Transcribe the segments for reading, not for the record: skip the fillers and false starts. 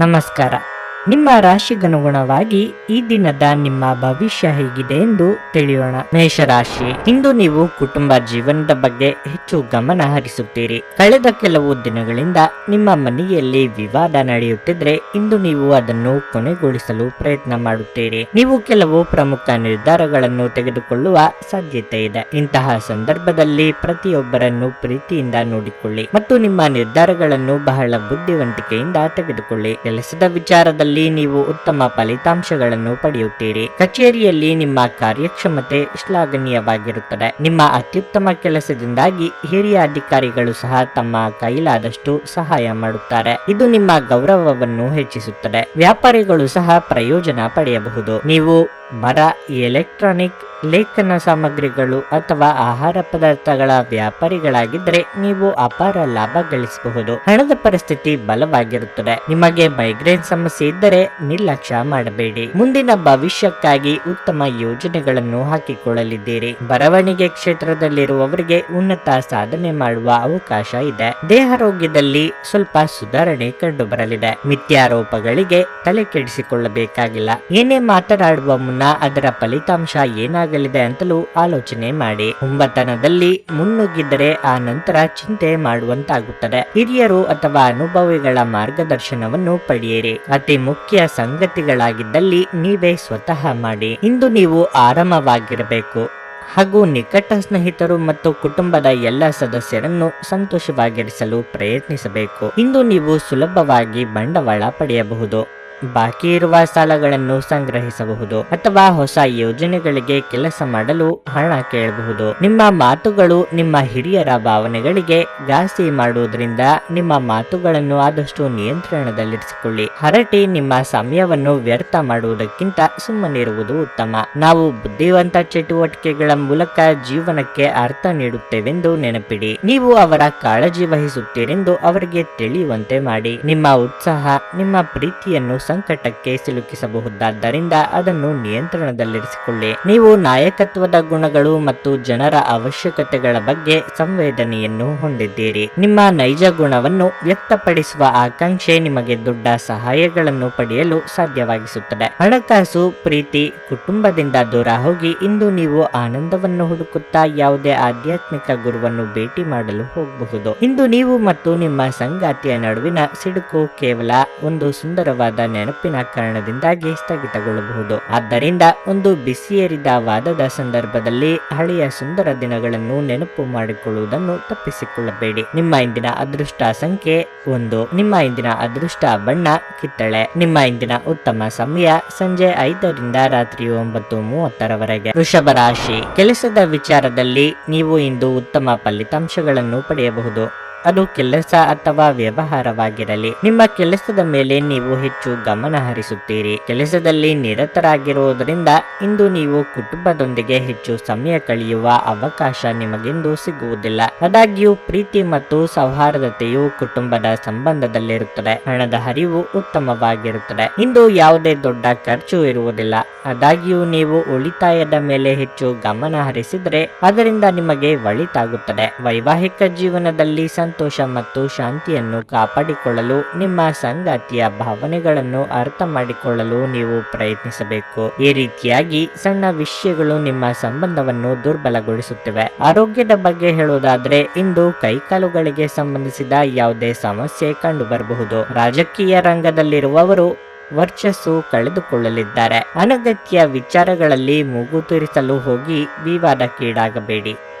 ನಮಸ್ಕಾರ. ನಿಮ್ಮ ರಾಶಿಗನುಗುಣವಾಗಿ ಈ ದಿನದ ನಿಮ್ಮ ಭವಿಷ್ಯ ಹೇಗಿದೆ ಎಂದು ತಿಳಿಯೋಣ. ಮೇಷರಾಶಿ, ಇಂದು ನೀವು ಕುಟುಂಬ ಜೀವನದ ಬಗ್ಗೆ ಹೆಚ್ಚು ಗಮನ ಹರಿಸುತ್ತೀರಿ. ಕಳೆದ ಕೆಲವು ದಿನಗಳಿಂದ ನಿಮ್ಮ ಮನೆಯಲ್ಲಿ ವಿವಾದ ನಡೆಯುತ್ತಿದ್ರೆ ಇಂದು ನೀವು ಅದನ್ನು ಕೊನೆಗೊಳಿಸಲು ಪ್ರಯತ್ನ ಮಾಡುತ್ತೀರಿ. ನೀವು ಕೆಲವು ಪ್ರಮುಖ ನಿರ್ಧಾರಗಳನ್ನು ತೆಗೆದುಕೊಳ್ಳುವ ಸಾಧ್ಯತೆ ಇದೆ. ಇಂತಹ ಸಂದರ್ಭದಲ್ಲಿ ಪ್ರತಿಯೊಬ್ಬರನ್ನು ಪ್ರೀತಿಯಿಂದ ನೋಡಿಕೊಳ್ಳಿ ಮತ್ತು ನಿಮ್ಮ ನಿರ್ಧಾರಗಳನ್ನು ಬಹಳ ಬುದ್ಧಿವಂತಿಕೆಯಿಂದ ತೆಗೆದುಕೊಳ್ಳಿ. ಕೆಲಸದ ವಿಚಾರದಲ್ಲಿ ನೀವು ಉತ್ತಮ ಫಲಿತಾಂಶಗಳನ್ನು ಪಡೆಯುತ್ತೀರಿ. ಕಚೇರಿಯಲ್ಲಿ ನಿಮ್ಮ ಕಾರ್ಯಕ್ಷಮತೆ ಶ್ಲಾಘನೀಯವಾಗಿರುತ್ತದೆ. ನಿಮ್ಮ ಅತ್ಯುತ್ತಮ ಕೆಲಸದಿಂದಾಗಿ ಹಿರಿಯ ಅಧಿಕಾರಿಗಳು ಸಹ ತಮ್ಮ ಕೈಲಾದಷ್ಟು ಸಹಾಯ ಮಾಡುತ್ತಾರೆ. ಇದು ನಿಮ್ಮ ಗೌರವವನ್ನು ಹೆಚ್ಚಿಸುತ್ತದೆ. ವ್ಯಾಪಾರಿಗಳು ಸಹ ಪ್ರಯೋಜನ ಪಡೆಯಬಹುದು. ನೀವು ಮರ, ಎಲೆಕ್ಟ್ರಾನಿಕ್, ಲೇಖನ ಸಾಮಗ್ರಿಗಳು ಅಥವಾ ಆಹಾರ ಪದಾರ್ಥಗಳ ವ್ಯಾಪಾರಿಗಳಾಗಿದ್ದರೆ ನೀವು ಅಪಾರ ಲಾಭ ಗಳಿಸಬಹುದು. ಹಣದ ಪರಿಸ್ಥಿತಿ ಬಲವಾಗಿರುತ್ತದೆ. ನಿಮಗೆ ಮೈಗ್ರೇನ್ ಸಮಸ್ಯೆ ಇದ್ದರೆ ನಿರ್ಲಕ್ಷ್ಯ ಮಾಡಬೇಡಿ. ಮುಂದಿನ ಭವಿಷ್ಯಕ್ಕಾಗಿ ಉತ್ತಮ ಯೋಜನೆಗಳನ್ನು ಹಾಕಿಕೊಳ್ಳಲಿದ್ದೀರಿ. ಬರವಣಿಗೆ ಕ್ಷೇತ್ರದಲ್ಲಿರುವವರಿಗೆ ಉನ್ನತ ಸಾಧನೆ ಮಾಡುವ ಅವಕಾಶ ಇದೆ. ದೇಹಾರೋಗ್ಯದಲ್ಲಿ ಸ್ವಲ್ಪ ಸುಧಾರಣೆ ಕಂಡು ಬರಲಿದೆ. ಮಿಥ್ಯಾರೋಪಗಳಿಗೆ ತಲೆ ಕೆಡಿಸಿಕೊಳ್ಳಬೇಕಾಗಿಲ್ಲ. ಏನೇ ಮಾತನಾಡುವ ಮುನ್ನ ಅದರ ಫಲಿತಾಂಶ ಏನಾಗಲಿದೆ ಅಂತಲೂ ಆಲೋಚನೆ ಮಾಡಿ. ಹುಂಬತನದಲ್ಲಿ ಮುನ್ನುಗ್ಗಿದರೆ ಆ ನಂತರ ಚಿಂತೆ ಮಾಡುವಂತಾಗುತ್ತದೆ. ಹಿರಿಯರು ಅಥವಾ ಅನುಭವಿಗಳ ಮಾರ್ಗದರ್ಶನವನ್ನು ಪಡೆಯಿರಿ. ಅತಿ ಮುಖ್ಯ ಸಂಗತಿಗಳಾಗಿದ್ದಲ್ಲಿ ನೀವೇ ಸ್ವತಃ ಮಾಡಿ. ಇಂದು ನೀವು ಆರಾಮವಾಗಿರಬೇಕು ಹಾಗೂ ನಿಕಟ ಸ್ನೇಹಿತರು ಮತ್ತು ಕುಟುಂಬದ ಎಲ್ಲ ಸದಸ್ಯರನ್ನು ಸಂತೋಷವಾಗಿರಿಸಲು ಪ್ರಯತ್ನಿಸಬೇಕು. ಇಂದು ನೀವು ಸುಲಭವಾಗಿ ಬಂಡವಾಳ ಪಡೆಯಬಹುದು, ಬಾಕಿ ಇರುವ ಸಾಲಗಳನ್ನು ಸಂಗ್ರಹಿಸಬಹುದು ಅಥವಾ ಹೊಸ ಯೋಜನೆಗಳಿಗೆ ಕೆಲಸ ಮಾಡಲು ಹಣ ಕೇಳಬಹುದು. ನಿಮ್ಮ ಮಾತುಗಳು ನಿಮ್ಮ ಹಿರಿಯರ ಭಾವನೆಗಳಿಗೆ ಘಾಸಿ ಮಾಡುವುದರಿಂದ ನಿಮ್ಮ ಮಾತುಗಳನ್ನು ಆದಷ್ಟು ನಿಯಂತ್ರಣದಲ್ಲಿರಿಸಿಕೊಳ್ಳಿ. ಹರಟಿ ನಿಮ್ಮ ಸಮಯವನ್ನು ವ್ಯರ್ಥ ಮಾಡುವುದಕ್ಕಿಂತ ಸುಮ್ಮನಿರುವುದು ಉತ್ತಮ. ನಾವು ಬುದ್ಧಿವಂತ ಚಟುವಟಿಕೆಗಳ ಮೂಲಕ ಜೀವನಕ್ಕೆ ಅರ್ಥ ನೀಡುತ್ತೇವೆಂದು ನೆನಪಿಡಿ. ನೀವು ಅವರ ಕಾಳಜಿ ವಹಿಸುತ್ತೀರೆಂದು ಅವರಿಗೆ ತಿಳಿಯುವಂತೆ ಮಾಡಿ. ನಿಮ್ಮ ಉತ್ಸಾಹ ನಿಮ್ಮ ಪ್ರೀತಿಯನ್ನು ಸಂಕಟಕ್ಕೆ ಸಿಲುಕಿಸಬಹುದಾದ್ದರಿಂದ ಅದನ್ನು ನಿಯಂತ್ರಣದಲ್ಲಿರಿಸಿಕೊಳ್ಳಿ. ನೀವು ನಾಯಕತ್ವದ ಗುಣಗಳು ಮತ್ತು ಜನರ ಅವಶ್ಯಕತೆಗಳ ಬಗ್ಗೆ ಸಂವೇದನೆಯನ್ನು ಹೊಂದಿದ್ದೀರಿ. ನಿಮ್ಮ ನೈಜ ಗುಣವನ್ನು ವ್ಯಕ್ತಪಡಿಸುವ ಆಕಾಂಕ್ಷೆ ನಿಮಗೆ ದೊಡ್ಡ ಸಹಾಯಗಳನ್ನು ಪಡೆಯಲು ಸಾಧ್ಯವಾಗಿಸುತ್ತದೆ. ಹಣಕಾಸು, ಪ್ರೀತಿ, ಕುಟುಂಬದಿಂದ ದೂರ ಹೋಗಿ ಇಂದು ನೀವು ಆನಂದವನ್ನು ಹುಡುಕುತ್ತಾ ಯಾವುದೇ ಆಧ್ಯಾತ್ಮಿಕ ಗುರುವನ್ನು ಭೇಟಿ ಮಾಡಲು ಹೋಗಬಹುದು. ಇಂದು ನೀವು ಮತ್ತು ನಿಮ್ಮ ಸಂಗಾತಿಯ ನಡುವಿನ ಸಿಡುಕು ಕೇವಲ ಒಂದು ಸುಂದರವಾದ ನೆನಪಿನ ಕಾರಣದಿಂದಾಗಿ ಸ್ಥಗಿತಗೊಳ್ಳಬಹುದು. ಆದ್ದರಿಂದ ಒಂದು ಬಿಸಿಯೇರಿದ ವಾದದ ಸಂದರ್ಭದಲ್ಲಿ ಹಳೆಯ ಸುಂದರ ದಿನಗಳನ್ನು ನೆನಪು ಮಾಡಿಕೊಳ್ಳುವುದನ್ನು ತಪ್ಪಿಸಿಕೊಳ್ಳಬೇಡಿ. ನಿಮ್ಮ ಇಂದಿನ ಅದೃಷ್ಟ ಸಂಖ್ಯೆ 1. ನಿಮ್ಮ ಇಂದಿನ ಅದೃಷ್ಟ ಬಣ್ಣ ಕಿತ್ತಳೆ. ನಿಮ್ಮ ಇಂದಿನ ಉತ್ತಮ ಸಮಯ ಸಂಜೆ 5ರಿಂದ ರಾತ್ರಿ 9:30ರವರೆಗೆ. ವೃಷಭ ರಾಶಿ, ಕೆಲಸದ ವಿಚಾರದಲ್ಲಿ ನೀವು ಇಂದು ಉತ್ತಮ ಫಲಿತಾಂಶಗಳನ್ನು ಪಡೆಯಬಹುದು. ಅದು ಕೆಲಸ ಅಥವಾ ವ್ಯವಹಾರವಾಗಿರಲಿ. ನಿಮ್ಮ ಕೆಲಸದ ಮೇಲೆ ನೀವು ಹೆಚ್ಚು ಗಮನ ಹರಿಸುತ್ತೀರಿ. ಕೆಲಸದಲ್ಲಿ ನಿರತರಾಗಿರುವುದರಿಂದ ಇಂದು ನೀವು ಕುಟುಂಬದೊಂದಿಗೆ ಹೆಚ್ಚು ಸಮಯ ಕಳೆಯುವ ಅವಕಾಶ ನಿಮಗೆಂದು ಸಿಗುವುದಿಲ್ಲ. ಆದಾಗ್ಯೂ ಪ್ರೀತಿ ಮತ್ತು ಸೌಹಾರ್ದತೆಯು ಕುಟುಂಬದ ಸಂಬಂಧದಲ್ಲಿರುತ್ತದೆ. ಹಣದ ಹರಿವು ಉತ್ತಮವಾಗಿರುತ್ತದೆ. ಇಂದು ಯಾವುದೇ ದೊಡ್ಡ ಖರ್ಚು ಇರುವುದಿಲ್ಲ. ಆದಾಗ್ಯೂ ನೀವು ಉಳಿತಾಯದ ಮೇಲೆ ಹೆಚ್ಚು ಗಮನ ಹರಿಸಿದರೆ ಅದರಿಂದ ನಿಮಗೆ ಒಳಿತಾಗುತ್ತದೆ. ವೈವಾಹಿಕ ಜೀವನದಲ್ಲಿ ಸಂತೋಷ ಮತ್ತು ಶಾಂತಿಯನ್ನು ಕಾಪಾಡಿಕೊಳ್ಳಲು ನಿಮ್ಮ ಸಂಗಾತಿಯ ಭಾವನೆಗಳನ್ನು ಅರ್ಥ ಮಾಡಿಕೊಳ್ಳಲು ನೀವು ಪ್ರಯತ್ನಿಸಬೇಕು. ಈ ರೀತಿಯಾಗಿ ಸಣ್ಣ ವಿಷಯಗಳು ನಿಮ್ಮ ಸಂಬಂಧವನ್ನು ದುರ್ಬಲಗೊಳಿಸುತ್ತಿವೆ. ಆರೋಗ್ಯದ ಬಗ್ಗೆ ಹೇಳುವುದಾದ್ರೆ ಇಂದು ಕೈಕಾಲುಗಳಿಗೆ ಸಂಬಂಧಿಸಿದ ಯಾವುದೇ ಸಮಸ್ಯೆ ಕಂಡು ಬರಬಹುದು. ರಾಜಕೀಯ ರಂಗದಲ್ಲಿರುವವರು ವರ್ಚಸ್ಸು ಕಳೆದುಕೊಳ್ಳಲಿದ್ದಾರೆ. ಅನಗತ್ಯ ವಿಚಾರಗಳಲ್ಲಿ ಮೂಗು ತೂರಿಸಲು ಹೋಗಿ ವಿವಾದಕ್ಕೀಡಾಗಬೇಡಿ.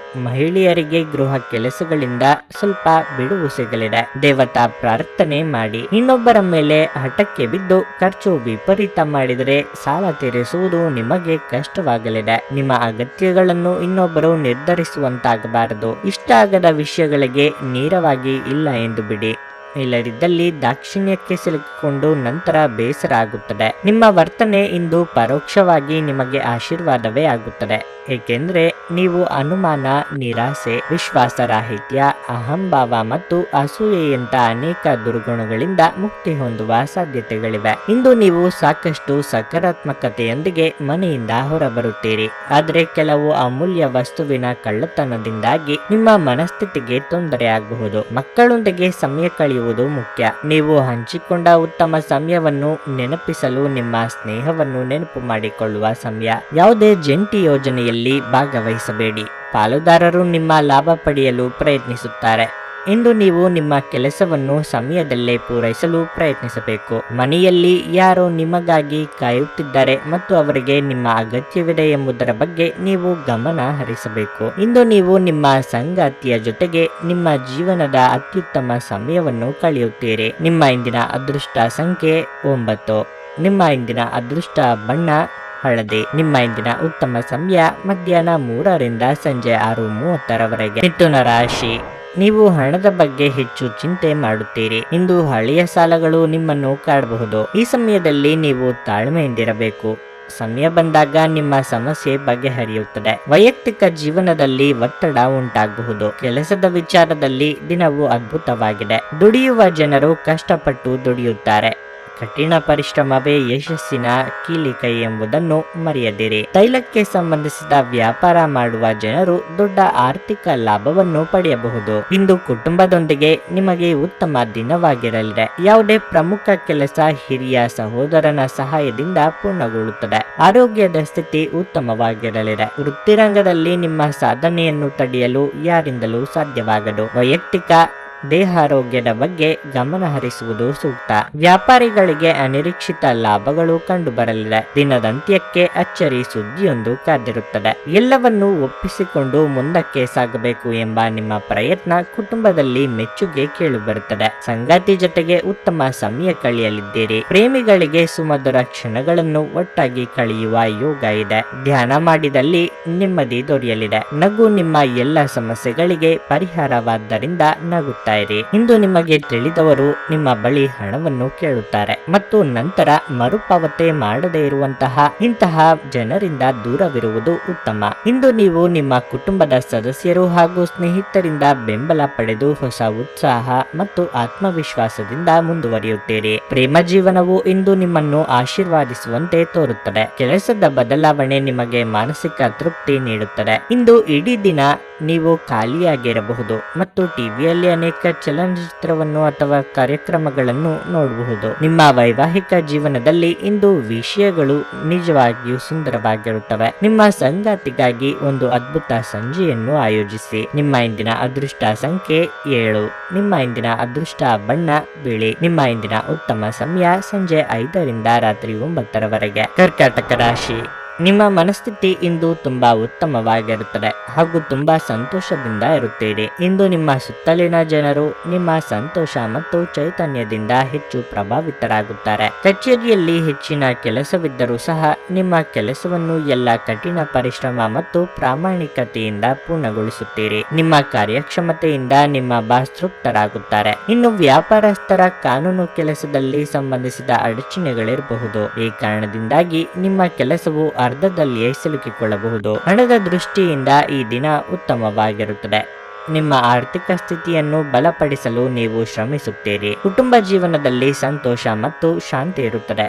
ಮಹಿಳೆಯರಿಗೆ ಗೃಹ ಕೆಲಸಗಳಿಂದ ಸ್ವಲ್ಪ ಬಿಡುವು ಸಿಗಲಿದೆ. ದೇವತಾ ಪ್ರಾರ್ಥನೆ ಮಾಡಿ. ಇನ್ನೊಬ್ಬರ ಮೇಲೆ ಹಠಕ್ಕೆ ಬಿದ್ದು ಖರ್ಚು ವಿಪರೀತ ಮಾಡಿದರೆ ಸಾಲ ತೀರಿಸುವುದು ನಿಮಗೆ ಕಷ್ಟವಾಗಲಿದೆ. ನಿಮ್ಮ ಅಗತ್ಯಗಳನ್ನು ಇನ್ನೊಬ್ಬರು ನಿರ್ಧರಿಸುವಂತಾಗಬಾರದು. ಇಷ್ಟ ಆಗದ ವಿಷಯಗಳಿಗೆ ನೇರವಾಗಿ ಇಲ್ಲ ಎಂದು ಬಿಡಿ. ಇಲ್ಲದಿದ್ದಲ್ಲಿ ದಾಕ್ಷಿಣ್ಯಕ್ಕೆ ಸಿಲುಕಿಕೊಂಡು ನಂತರ ಬೇಸರ ಆಗುತ್ತದೆ. ನಿಮ್ಮ ವರ್ತನೆ ಇಂದು ಪರೋಕ್ಷವಾಗಿ ನಿಮಗೆ ಆಶೀರ್ವಾದವೇ ಆಗುತ್ತದೆ, ಏಕೆಂದರೆ ನೀವು ಅನುಮಾನ, ನಿರಾಸೆ, ವಿಶ್ವಾಸರಾಹಿತ್ಯ, ಅಹಂಭಾವ ಮತ್ತು ಅಸೂಯೆಯಂತ ಅನೇಕ ದುರ್ಗುಣಗಳಿಂದ ಮುಕ್ತಿ ಹೊಂದುವ ಸಾಧ್ಯತೆಗಳಿವೆ. ಇಂದು ನೀವು ಸಾಕಷ್ಟು ಸಕಾರಾತ್ಮಕತೆಯೊಂದಿಗೆ ಮನೆಯಿಂದ ಹೊರಬರುತ್ತೀರಿ. ಆದರೆ ಕೆಲವು ಅಮೂಲ್ಯ ವಸ್ತುವಿನ ಕಳ್ಳತನದಿಂದಾಗಿ ನಿಮ್ಮ ಮನಸ್ಥಿತಿಗೆ ತೊಂದರೆಯಾಗಬಹುದು. ಮಕ್ಕಳೊಂದಿಗೆ ಸಮಯ ಕಳೆಯುವುದು ಮುಖ್ಯ. ನೀವು ಹಂಚಿಕೊಂಡ ಉತ್ತಮ ಸಮಯವನ್ನು ನೆನಪಿಸಲು ನಿಮ್ಮ ಸ್ನೇಹವನ್ನು ನೆನಪು ಮಾಡಿಕೊಳ್ಳುವ ಸಮಯ. ಯಾವುದೇ ಜಂಟಿ ಯೋಜನೆಯಲ್ಲಿ ಭಾಗವಹಿಸಬೇಡಿ. ಪಾಲುದಾರರು ನಿಮ್ಮ ಲಾಭ ಪಡೆಯಲು ಪ್ರಯತ್ನಿಸುತ್ತಾರೆ. ಇಂದು ನೀವು ನಿಮ್ಮ ಕೆಲಸವನ್ನು ಸಮಯದಲ್ಲೇ ಪೂರೈಸಲು ಪ್ರಯತ್ನಿಸಬೇಕು. ಮನೆಯಲ್ಲಿ ಯಾರೋ ನಿಮಗಾಗಿ ಕಾಯುತ್ತಿದ್ದಾರೆ ಮತ್ತು ಅವರಿಗೆ ನಿಮ್ಮ ಅಗತ್ಯವಿದೆ ಎಂಬುದರ ಬಗ್ಗೆ ನೀವು ಗಮನ ಹರಿಸಬೇಕು. ಇಂದು ನೀವು ನಿಮ್ಮ ಸಂಗಾತಿಯ ಜೊತೆಗೆ ನಿಮ್ಮ ಜೀವನದ ಅತ್ಯುತ್ತಮ ಸಮಯವನ್ನು ಕಳೆಯುತ್ತೀರಿ. ನಿಮ್ಮ ಇಂದಿನ ಅದೃಷ್ಟ ಸಂಖ್ಯೆ 9. ನಿಮ್ಮ ಇಂದಿನ ಅದೃಷ್ಟ ಬಣ್ಣ ಹಳದಿ. ನಿಮ್ಮ ಇಂದಿನ ಉತ್ತಮ ಸಮಯ ಮಧ್ಯಾಹ್ನ 3ರಿಂದ ಸಂಜೆ 6:30ರವರೆಗೆ. ಮಿಥುನ ರಾಶಿ, ನೀವು ಹಣದ ಬಗ್ಗೆ ಹೆಚ್ಚು ಚಿಂತೆ ಮಾಡುತ್ತೀರಿ. ಇಂದು ಹಳೆಯ ಸಾಲಗಳು ನಿಮ್ಮನ್ನು ಕಾಡಬಹುದು. ಈ ಸಮಯದಲ್ಲಿ ನೀವು ತಾಳ್ಮೆಯಿಂದಿರಬೇಕು. ಸಮಯ ಬಂದಾಗ ನಿಮ್ಮ ಸಮಸ್ಯೆ ಬಗೆಹರಿಯುತ್ತದೆ. ವೈಯಕ್ತಿಕ ಜೀವನದಲ್ಲಿ ಒತ್ತಡ ಉಂಟಾಗಬಹುದು. ಕೆಲಸದ ವಿಚಾರದಲ್ಲಿ ದಿನವು ಅದ್ಭುತವಾಗಿದೆ. ದುಡಿಯುವ ಜನರು ಕಷ್ಟಪಟ್ಟು ದುಡಿಯುತ್ತಾರೆ. ಕಠಿಣ ಪರಿಶ್ರಮವೇ ಯಶಸ್ಸಿನ ಕೀಲಿಕೈ ಎಂಬುದನ್ನು ಮರೆಯದಿರಿ. ತೈಲಕ್ಕೆ ಸಂಬಂಧಿಸಿದ ವ್ಯಾಪಾರ ಮಾಡುವ ಜನರು ದೊಡ್ಡ ಆರ್ಥಿಕ ಲಾಭವನ್ನು ಪಡೆಯಬಹುದು. ಇಂದು ಕುಟುಂಬದೊಂದಿಗೆ ನಿಮಗೆ ಉತ್ತಮ ದಿನವಾಗಿರಲಿದೆ. ಯಾವುದೇ ಪ್ರಮುಖ ಕೆಲಸ ಹಿರಿಯ ಸಹೋದರನ ಸಹಾಯದಿಂದ ಪೂರ್ಣಗೊಳ್ಳುತ್ತದೆ. ಆರೋಗ್ಯದ ಸ್ಥಿತಿ ಉತ್ತಮವಾಗಿರಲಿದೆ. ವೃತ್ತಿರಂಗದಲ್ಲಿ ನಿಮ್ಮ ಸಾಧನೆಯನ್ನು ತಡೆಯಲು ಯಾರಿಂದಲೂ ಸಾಧ್ಯವಾಗದು. ವೈಯಕ್ತಿಕ ದೇಹಾರೋಗ್ಯದ ಬಗ್ಗೆ ಗಮನ ಹರಿಸುವುದು ಸೂಕ್ತ. ವ್ಯಾಪಾರಿಗಳಿಗೆ ಅನಿರೀಕ್ಷಿತ ಲಾಭಗಳು ಕಂಡುಬರಲಿದೆ. ದಿನದಂತ್ಯಕ್ಕೆ ಅಚ್ಚರಿ ಸುದ್ದಿಯೊಂದು ಕಾದಿರುತ್ತದೆ. ಎಲ್ಲವನ್ನೂ ಒಪ್ಪಿಸಿಕೊಂಡು ಮುಂದಕ್ಕೆ ಸಾಗಬೇಕು ಎಂಬ ನಿಮ್ಮ ಪ್ರಯತ್ನ ಕುಟುಂಬದಲ್ಲಿ ಮೆಚ್ಚುಗೆ ಕೇಳಿಬರುತ್ತದೆ. ಸಂಗಾತಿ ಜೊತೆಗೆ ಉತ್ತಮ ಸಮಯ ಕಳೆಯಲಿದ್ದೀರಿ. ಪ್ರೇಮಿಗಳಿಗೆ ಸುಮಧುರ ಕ್ಷಣಗಳನ್ನು ಒಟ್ಟಾಗಿ ಕಳೆಯುವ ಯೋಗ ಇದೆ. ಧ್ಯಾನ ಮಾಡಿದಲ್ಲಿ ನೆಮ್ಮದಿ ದೊರೆಯಲಿದೆ. ನಗು ನಿಮ್ಮ ಎಲ್ಲ ಸಮಸ್ಯೆಗಳಿಗೆ ಪರಿಹಾರವಾದ್ದರಿಂದ ನಗುತ್ತಾ ಇರಿ. ಇಂದು ನಿಮಗೆ ತಿಳಿದವರು ನಿಮ್ಮ ಬಳಿ ಹಣವನ್ನು ಕೇಳುತ್ತಾರೆ ಮತ್ತು ನಂತರ ಮರುಪಾವತಿ ಮಾಡದೇ ಇರುವಂತಹ ಇಂತಹ ಜನರಿಂದ ದೂರವಿರುವುದು ಉತ್ತಮ. ಇಂದು ನೀವು ನಿಮ್ಮ ಕುಟುಂಬದ ಸದಸ್ಯರು ಹಾಗೂ ಸ್ನೇಹಿತರಿಂದ ಬೆಂಬಲ ಪಡೆದು ಹೊಸ ಉತ್ಸಾಹ ಮತ್ತು ಆತ್ಮವಿಶ್ವಾಸದಿಂದ ಮುಂದುವರಿಯುತ್ತೀರಿ. ಪ್ರೇಮ ಜೀವನವು ಇಂದು ನಿಮ್ಮನ್ನು ಆಶೀರ್ವಾದಿಸುವಂತೆ ತೋರುತ್ತದೆ. ಕೆಲಸದ ಬದಲಾವಣೆ ನಿಮಗೆ ಮಾನಸಿಕ ತೃಪ್ತಿ ನೀಡುತ್ತದೆ. ಇಂದು ಇಡೀ ದಿನ ನೀವು ಖಾಲಿಯಾಗಿರಬಹುದು ಮತ್ತು ಟಿವಿಯಲ್ಲಿ ಅನೇಕ ಚಲನಚಿತ್ರವನ್ನು ಅಥವಾ ಕಾರ್ಯಕ್ರಮಗಳನ್ನು ನೋಡಬಹುದು. ನಿಮ್ಮ ವೈವಾಹಿಕ ಜೀವನದಲ್ಲಿ ಇಂದು ವಿಷಯಗಳು ನಿಜವಾಗಿಯೂ ಸುಂದರವಾಗಿರುತ್ತವೆ. ನಿಮ್ಮ ಸಂಗಾತಿಗಾಗಿ ಒಂದು ಅದ್ಭುತ ಸಂಜೆಯನ್ನು ಆಯೋಜಿಸಿ. ನಿಮ್ಮ ಇಂದಿನ ಅದೃಷ್ಟ ಸಂಖ್ಯೆ 7. ನಿಮ್ಮ ಇಂದಿನ ಅದೃಷ್ಟ ಬಣ್ಣ ಬಿಳಿ. ನಿಮ್ಮ ಇಂದಿನ ಉತ್ತಮ ಸಮಯ ಸಂಜೆ 5ರಿಂದ ರಾತ್ರಿ 9ರವರೆಗೆ. ಕರ್ಕಾಟಕ ರಾಶಿ, ನಿಮ್ಮ ಮನಸ್ಥಿತಿ ಇಂದು ತುಂಬಾ ಉತ್ತಮವಾಗಿರುತ್ತದೆ ಹಾಗೂ ತುಂಬಾ ಸಂತೋಷದಿಂದ ಇರುತ್ತೀರಿ. ಇಂದು ನಿಮ್ಮ ಸುತ್ತಲಿನ ಜನರು ನಿಮ್ಮ ಸಂತೋಷ ಮತ್ತು ಚೈತನ್ಯದಿಂದ ಹೆಚ್ಚು ಪ್ರಭಾವಿತರಾಗುತ್ತಾರೆ. ಕಚೇರಿಯಲ್ಲಿ ಹೆಚ್ಚಿನ ಕೆಲಸವಿದ್ದರೂ ಸಹ ನಿಮ್ಮ ಕೆಲಸವನ್ನು ಎಲ್ಲ ಕಠಿಣ ಪರಿಶ್ರಮ ಮತ್ತು ಪ್ರಾಮಾಣಿಕತೆಯಿಂದ ಪೂರ್ಣಗೊಳಿಸುತ್ತೀರಿ. ನಿಮ್ಮ ಕಾರ್ಯಕ್ಷಮತೆಯಿಂದ ನಿಮ್ಮ ಬಾಸ್ ತೃಪ್ತರಾಗುತ್ತಾರೆ. ಇನ್ನು ವ್ಯಾಪಾರಸ್ಥರ ಕಾನೂನು ಕೆಲಸದಲ್ಲಿ ಸಂಬಂಧಿಸಿದ ಅಡಚಣೆಗಳಿರಬಹುದು. ಈ ಕಾರಣದಿಂದಾಗಿ ನಿಮ್ಮ ಕೆಲಸವು ಅರ್ಧದಲ್ಲಿಯೇ ಸಿಲುಕಿಕೊಳ್ಳಬಹುದು. ಹಣದ ದೃಷ್ಟಿಯಿಂದ ಈ ದಿನ ಉತ್ತಮವಾಗಿರುತ್ತದೆ. ನಿಮ್ಮ ಆರ್ಥಿಕ ಸ್ಥಿತಿಯನ್ನು ಬಲಪಡಿಸಲು ನೀವು ಶ್ರಮಿಸುತ್ತೀರಿ. ಕುಟುಂಬ ಜೀವನದಲ್ಲಿ ಸಂತೋಷ ಮತ್ತು ಶಾಂತಿ ಇರುತ್ತದೆ.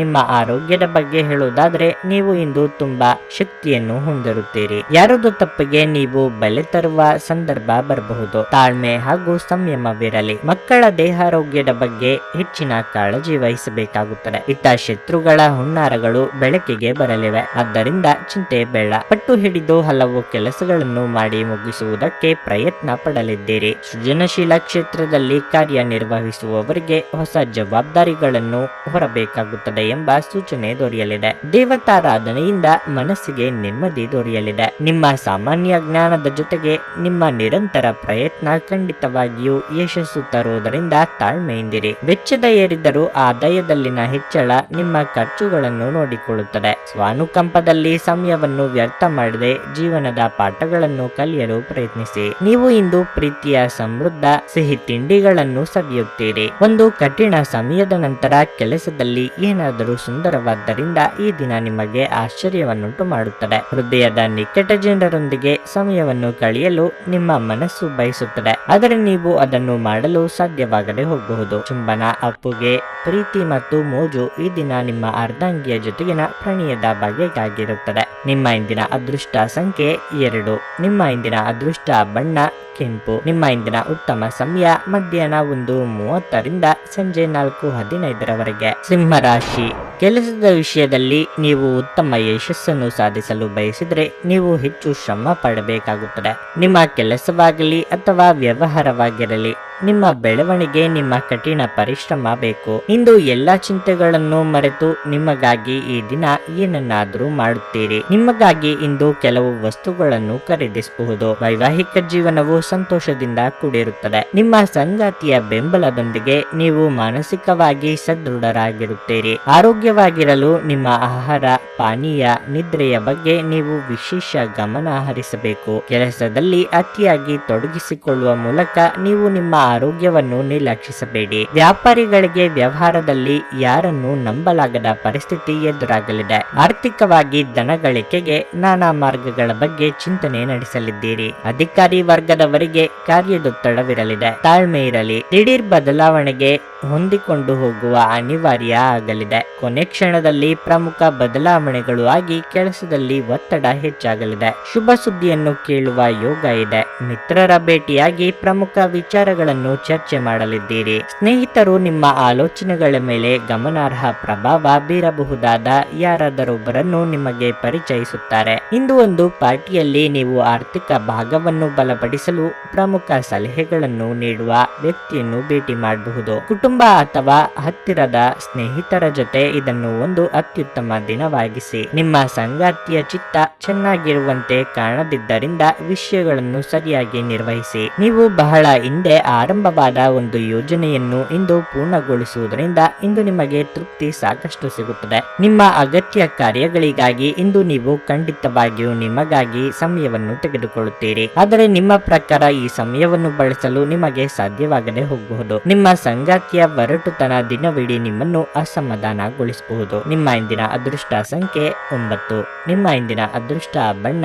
ನಿಮ್ಮ ಆರೋಗ್ಯದ ಬಗ್ಗೆ ಹೇಳುವುದಾದ್ರೆ ನೀವು ಇಂದು ತುಂಬಾ ಶಕ್ತಿಯನ್ನು ಹೊಂದಿರುತ್ತೀರಿ. ಯಾರದು ತಪ್ಪಿಗೆ ನೀವು ಬೆಲೆ ತರುವ ಸಂದರ್ಭ ಬರಬಹುದು. ತಾಳ್ಮೆ ಹಾಗೂ ಸಂಯಮವಿರಲಿ. ಮಕ್ಕಳ ದೇಹಾರೋಗ್ಯದ ಬಗ್ಗೆ ಹೆಚ್ಚಿನ ಕಾಳಜಿ ವಹಿಸಬೇಕಾಗುತ್ತದೆ. ಇತ್ತ ಶತ್ರುಗಳ ಹುನ್ನಾರಗಳು ಬೆಳಕಿಗೆ ಬರಲಿವೆ. ಆದ್ದರಿಂದ ಚಿಂತೆ ಬೇಡ. ಪಟ್ಟು ಹಿಡಿದು ಹಲವು ಕೆಲಸಗಳನ್ನು ಮಾಡಿ ಮುಗಿಸುವುದಕ್ಕೆ ಪ್ರಯತ್ನ ಪಡಲಿದ್ದೀರಿ. ಸೃಜನಶೀಲ ಕ್ಷೇತ್ರದಲ್ಲಿ ಕಾರ್ಯನಿರ್ವಹಿಸುವವರಿಗೆ ಹೊಸ ಜವಾಬ್ದಾರಿಗಳನ್ನು ಹೊರಬೇಕಾಗುತ್ತದೆ ಎಂಬ ಸೂಚನೆ ದೊರೆಯಲಿದೆ. ದೇವತಾರಾಧನೆಯಿಂದ ಮನಸ್ಸಿಗೆ ನೆಮ್ಮದಿ ದೊರೆಯಲಿದೆ. ನಿಮ್ಮ ಸಾಮಾನ್ಯ ಜ್ಞಾನದ ಜೊತೆಗೆ ನಿಮ್ಮ ನಿರಂತರ ಪ್ರಯತ್ನ ಖಂಡಿತವಾಗಿಯೂ ಯಶಸ್ಸು ತರುವುದರಿಂದ ತಾಳ್ಮೆಯಿಂದಿರಿ. ವೆಚ್ಚದ ಏರಿದರೂ ಆದಾಯದಲ್ಲಿನ ಹೆಚ್ಚಳ ನಿಮ್ಮ ಖರ್ಚುಗಳನ್ನು ನೋಡಿಕೊಳ್ಳುತ್ತದೆ. ಸ್ವಾನುಕಂಪದಲ್ಲಿ ಸಮಯವನ್ನು ವ್ಯರ್ಥ ಮಾಡದೆ ಜೀವನದ ಪಾಠಗಳನ್ನು ಕಲಿಯಲು ಪ್ರಯತ್ನಿಸಿ. ನೀವು ಇಂದು ಪ್ರೀತಿಯ ಸಮೃದ್ಧ ಸಿಹಿ ತಿಂಡಿಗಳನ್ನು ಸವಿಯುತ್ತೀರಿ. ಒಂದು ಕಠಿಣ ಸಮಯದ ನಂತರ ಕೆಲಸದಲ್ಲಿ ಏನಾದರೂ ಯಾರಾದರೂ ಸುಂದರವಾದ್ದರಿಂದ ಈ ದಿನ ನಿಮಗೆ ಆಶ್ಚರ್ಯವನ್ನುಂಟು ಮಾಡುತ್ತದೆ. ಹೃದಯದ ನಿಕಟ ಜನರೊಂದಿಗೆ ಸಮಯವನ್ನು ಕಳೆಯಲು ನಿಮ್ಮ ಮನಸ್ಸು ಬಯಸುತ್ತದೆ, ಆದರೆ ನೀವು ಅದನ್ನು ಮಾಡಲು ಸಾಧ್ಯವಾಗದೆ ಹೋಗಬಹುದು. ಚುಂಬನ, ಅಪ್ಪುಗೆ, ಪ್ರೀತಿ ಮತ್ತು ಮೋಜು ಈ ದಿನ ನಿಮ್ಮ ಅರ್ಧಾಂಗಿಯ ಜೊತೆಗಿನ ಪ್ರಣಯದ ಬಗೆಗಾಗಿರುತ್ತದೆ. ನಿಮ್ಮ ಇಂದಿನ ಅದೃಷ್ಟ ಸಂಖ್ಯೆ 2. ನಿಮ್ಮ ಇಂದಿನ ಅದೃಷ್ಟ ಬಣ್ಣ ಕೆಂಪು. ನಿಮ್ಮ ಇಂದಿನ ಉತ್ತಮ ಸಮಯ ಮಧ್ಯಾಹ್ನ 1:30 ಸಂಜೆ 4:15 ಸಿಂಹರಾಶಿ. ಕೆಲಸದ ವಿಷಯದಲ್ಲಿ ನೀವು ಉತ್ತಮ ಯಶಸ್ಸನ್ನು ಸಾಧಿಸಲು ಬಯಸಿದರೆ ನೀವು ಹೆಚ್ಚು ಶ್ರಮ ಪಡಬೇಕಾಗುತ್ತದೆ. ನಿಮ್ಮ ಕೆಲಸವಾಗಲಿ ಅಥವಾ ವ್ಯವಹಾರವಾಗಿರಲಿ, ನಿಮ್ಮ ಬೆಳವಣಿಗೆ ನಿಮ್ಮ ಕಠಿಣ ಪರಿಶ್ರಮ ಬೇಕು. ಇಂದು ಎಲ್ಲಾ ಚಿಂತೆಗಳನ್ನು ಮರೆತು ನಿಮಗಾಗಿ ಈ ದಿನ ಏನನ್ನಾದರೂ ಮಾಡುತ್ತೀರಿ. ನಿಮಗಾಗಿ ಇಂದು ಕೆಲವು ವಸ್ತುಗಳನ್ನು ಖರೀದಿಸಬಹುದು. ವೈವಾಹಿಕ ಜೀವನವು ಸಂತೋಷದಿಂದ ಕೂಡಿರುತ್ತದೆ. ನಿಮ್ಮ ಸಂಗಾತಿಯ ಬೆಂಬಲದೊಂದಿಗೆ ನೀವು ಮಾನಸಿಕವಾಗಿ ಸದೃಢರಾಗಿರುತ್ತೀರಿ. ಆರೋಗ್ಯವಾಗಿರಲು ನಿಮ್ಮ ಆಹಾರ, ಪಾನೀಯ, ನಿದ್ರೆಯ ಬಗ್ಗೆ ನೀವು ವಿಶೇಷ ಗಮನ ಹರಿಸಬೇಕು. ಕೆಲಸದಲ್ಲಿ ಅತಿಯಾಗಿ ತೊಡಗಿಸಿಕೊಳ್ಳುವ ಮೂಲಕ ನೀವು ನಿಮ್ಮ ಆರೋಗ್ಯವನ್ನು ನಿರ್ಲಕ್ಷಿಸಬೇಡಿ. ವ್ಯಾಪಾರಿಗಳಿಗೆ ವ್ಯವಹಾರದಲ್ಲಿ ಯಾರನ್ನು ನಂಬಲಾಗದ ಪರಿಸ್ಥಿತಿ ಎದುರಾಗಲಿದೆ. ಆರ್ಥಿಕವಾಗಿ ಧನ ಗಳಿಕೆಗೆ ನಾನಾ ಮಾರ್ಗಗಳ ಬಗ್ಗೆ ಚಿಂತನೆ ನಡೆಸಲಿದ್ದೀರಿ. ಅಧಿಕಾರಿ ವರ್ಗದವರಿಗೆ ಕಾರ್ಯದೊತ್ತಡವಿರಲಿದೆ. ತಾಳ್ಮೆ ಇರಲಿ. ದಿಢೀರ್ ಬದಲಾವಣೆಗೆ ಹೊಂದಿಕೊಂಡು ಹೋಗುವ ಅನಿವಾರ್ಯ ಆಗಲಿದೆ. ಕೊನೆ ಕ್ಷಣದಲ್ಲಿ ಪ್ರಮುಖ ಬದಲಾವಣೆಗಳು ಆಗಿ ಕೆಲಸದಲ್ಲಿ ಒತ್ತಡ ಹೆಚ್ಚಾಗಲಿದೆ. ಶುಭ ಸುದ್ದಿಯನ್ನು ಕೇಳುವ ಯೋಗ ಇದೆ. ಮಿತ್ರರ ಭೇಟಿಯಾಗಿ ಪ್ರಮುಖ ವಿಚಾರಗಳನ್ನು ಚರ್ಚೆ ಮಾಡಲಿದ್ದೀರಿ. ಸ್ನೇಹಿತರು ನಿಮ್ಮ ಆಲೋಚನೆಗಳ ಮೇಲೆ ಗಮನಾರ್ಹ ಪ್ರಭಾವ ಬೀರಬಹುದಾದ ಯಾರಾದರೊಬ್ಬರನ್ನು ನಿಮಗೆ ಪರಿಚಯಿಸುತ್ತಾರೆ. ಇಂದು ಒಂದು ಪಾರ್ಟಿಯಲ್ಲಿ ನೀವು ಆರ್ಥಿಕ ಭಾಗವನ್ನು ಬಲಪಡಿಸಲು ಪ್ರಮುಖ ಸಲಹೆಗಳನ್ನು ನೀಡುವ ವ್ಯಕ್ತಿಯನ್ನು ಭೇಟಿ ಮಾಡಬಹುದು. ಕುಟುಂಬ ಅಥವಾ ಹತ್ತಿರದ ಸ್ನೇಹಿತರ ಜೊತೆ ಇದನ್ನು ಒಂದು ಅತ್ಯುತ್ತಮ ದಿನವಾಗಿಸಿ. ನಿಮ್ಮ ಸಂಗಾತಿಯ ಚಿತ್ತ ಚೆನ್ನಾಗಿರುವಂತೆ ಕಾಣದಿದ್ದರಿಂದ ವಿಷಯಗಳನ್ನು ಸರಿಯಾಗಿ ನಿರ್ವಹಿಸಿ. ನೀವು ಬಹಳ ಹಿಂದೆ ಆರಂಭವಾದ ಒಂದು ಯೋಜನೆಯನ್ನು ಇಂದು ಪೂರ್ಣಗೊಳಿಸುವುದರಿಂದ ಇಂದು ನಿಮಗೆ ತೃಪ್ತಿ ಸಾಕಷ್ಟು ಸಿಗುತ್ತದೆ. ನಿಮ್ಮ ಅಗತ್ಯ ಕಾರ್ಯಗಳಿಗಾಗಿ ಇಂದು ನೀವು ಖಂಡಿತವಾಗಿಯೂ ನಿಮಗಾಗಿ ಸಮಯವನ್ನು ತೆಗೆದುಕೊಳ್ಳುತ್ತೀರಿ. ಆದರೆ ನಿಮ್ಮ ಪ್ರಕಾರ ಈ ಸಮಯವನ್ನು ಬಳಸಲು ನಿಮಗೆ ಸಾಧ್ಯವಾಗದೆ ಹೋಗಬಹುದು. ನಿಮ್ಮ ಸಂಗಾತಿಯ ಒರಟುತನ ದಿನವಿಡೀ ನಿಮ್ಮನ್ನು ಅಸಮಾಧಾನಗೊಳಿಸಬಹುದು. ನಿಮ್ಮ ಇಂದಿನ ಅದೃಷ್ಟ ಸಂಖ್ಯೆ 9. ನಿಮ್ಮ ಇಂದಿನ ಅದೃಷ್ಟ ಬಣ್ಣ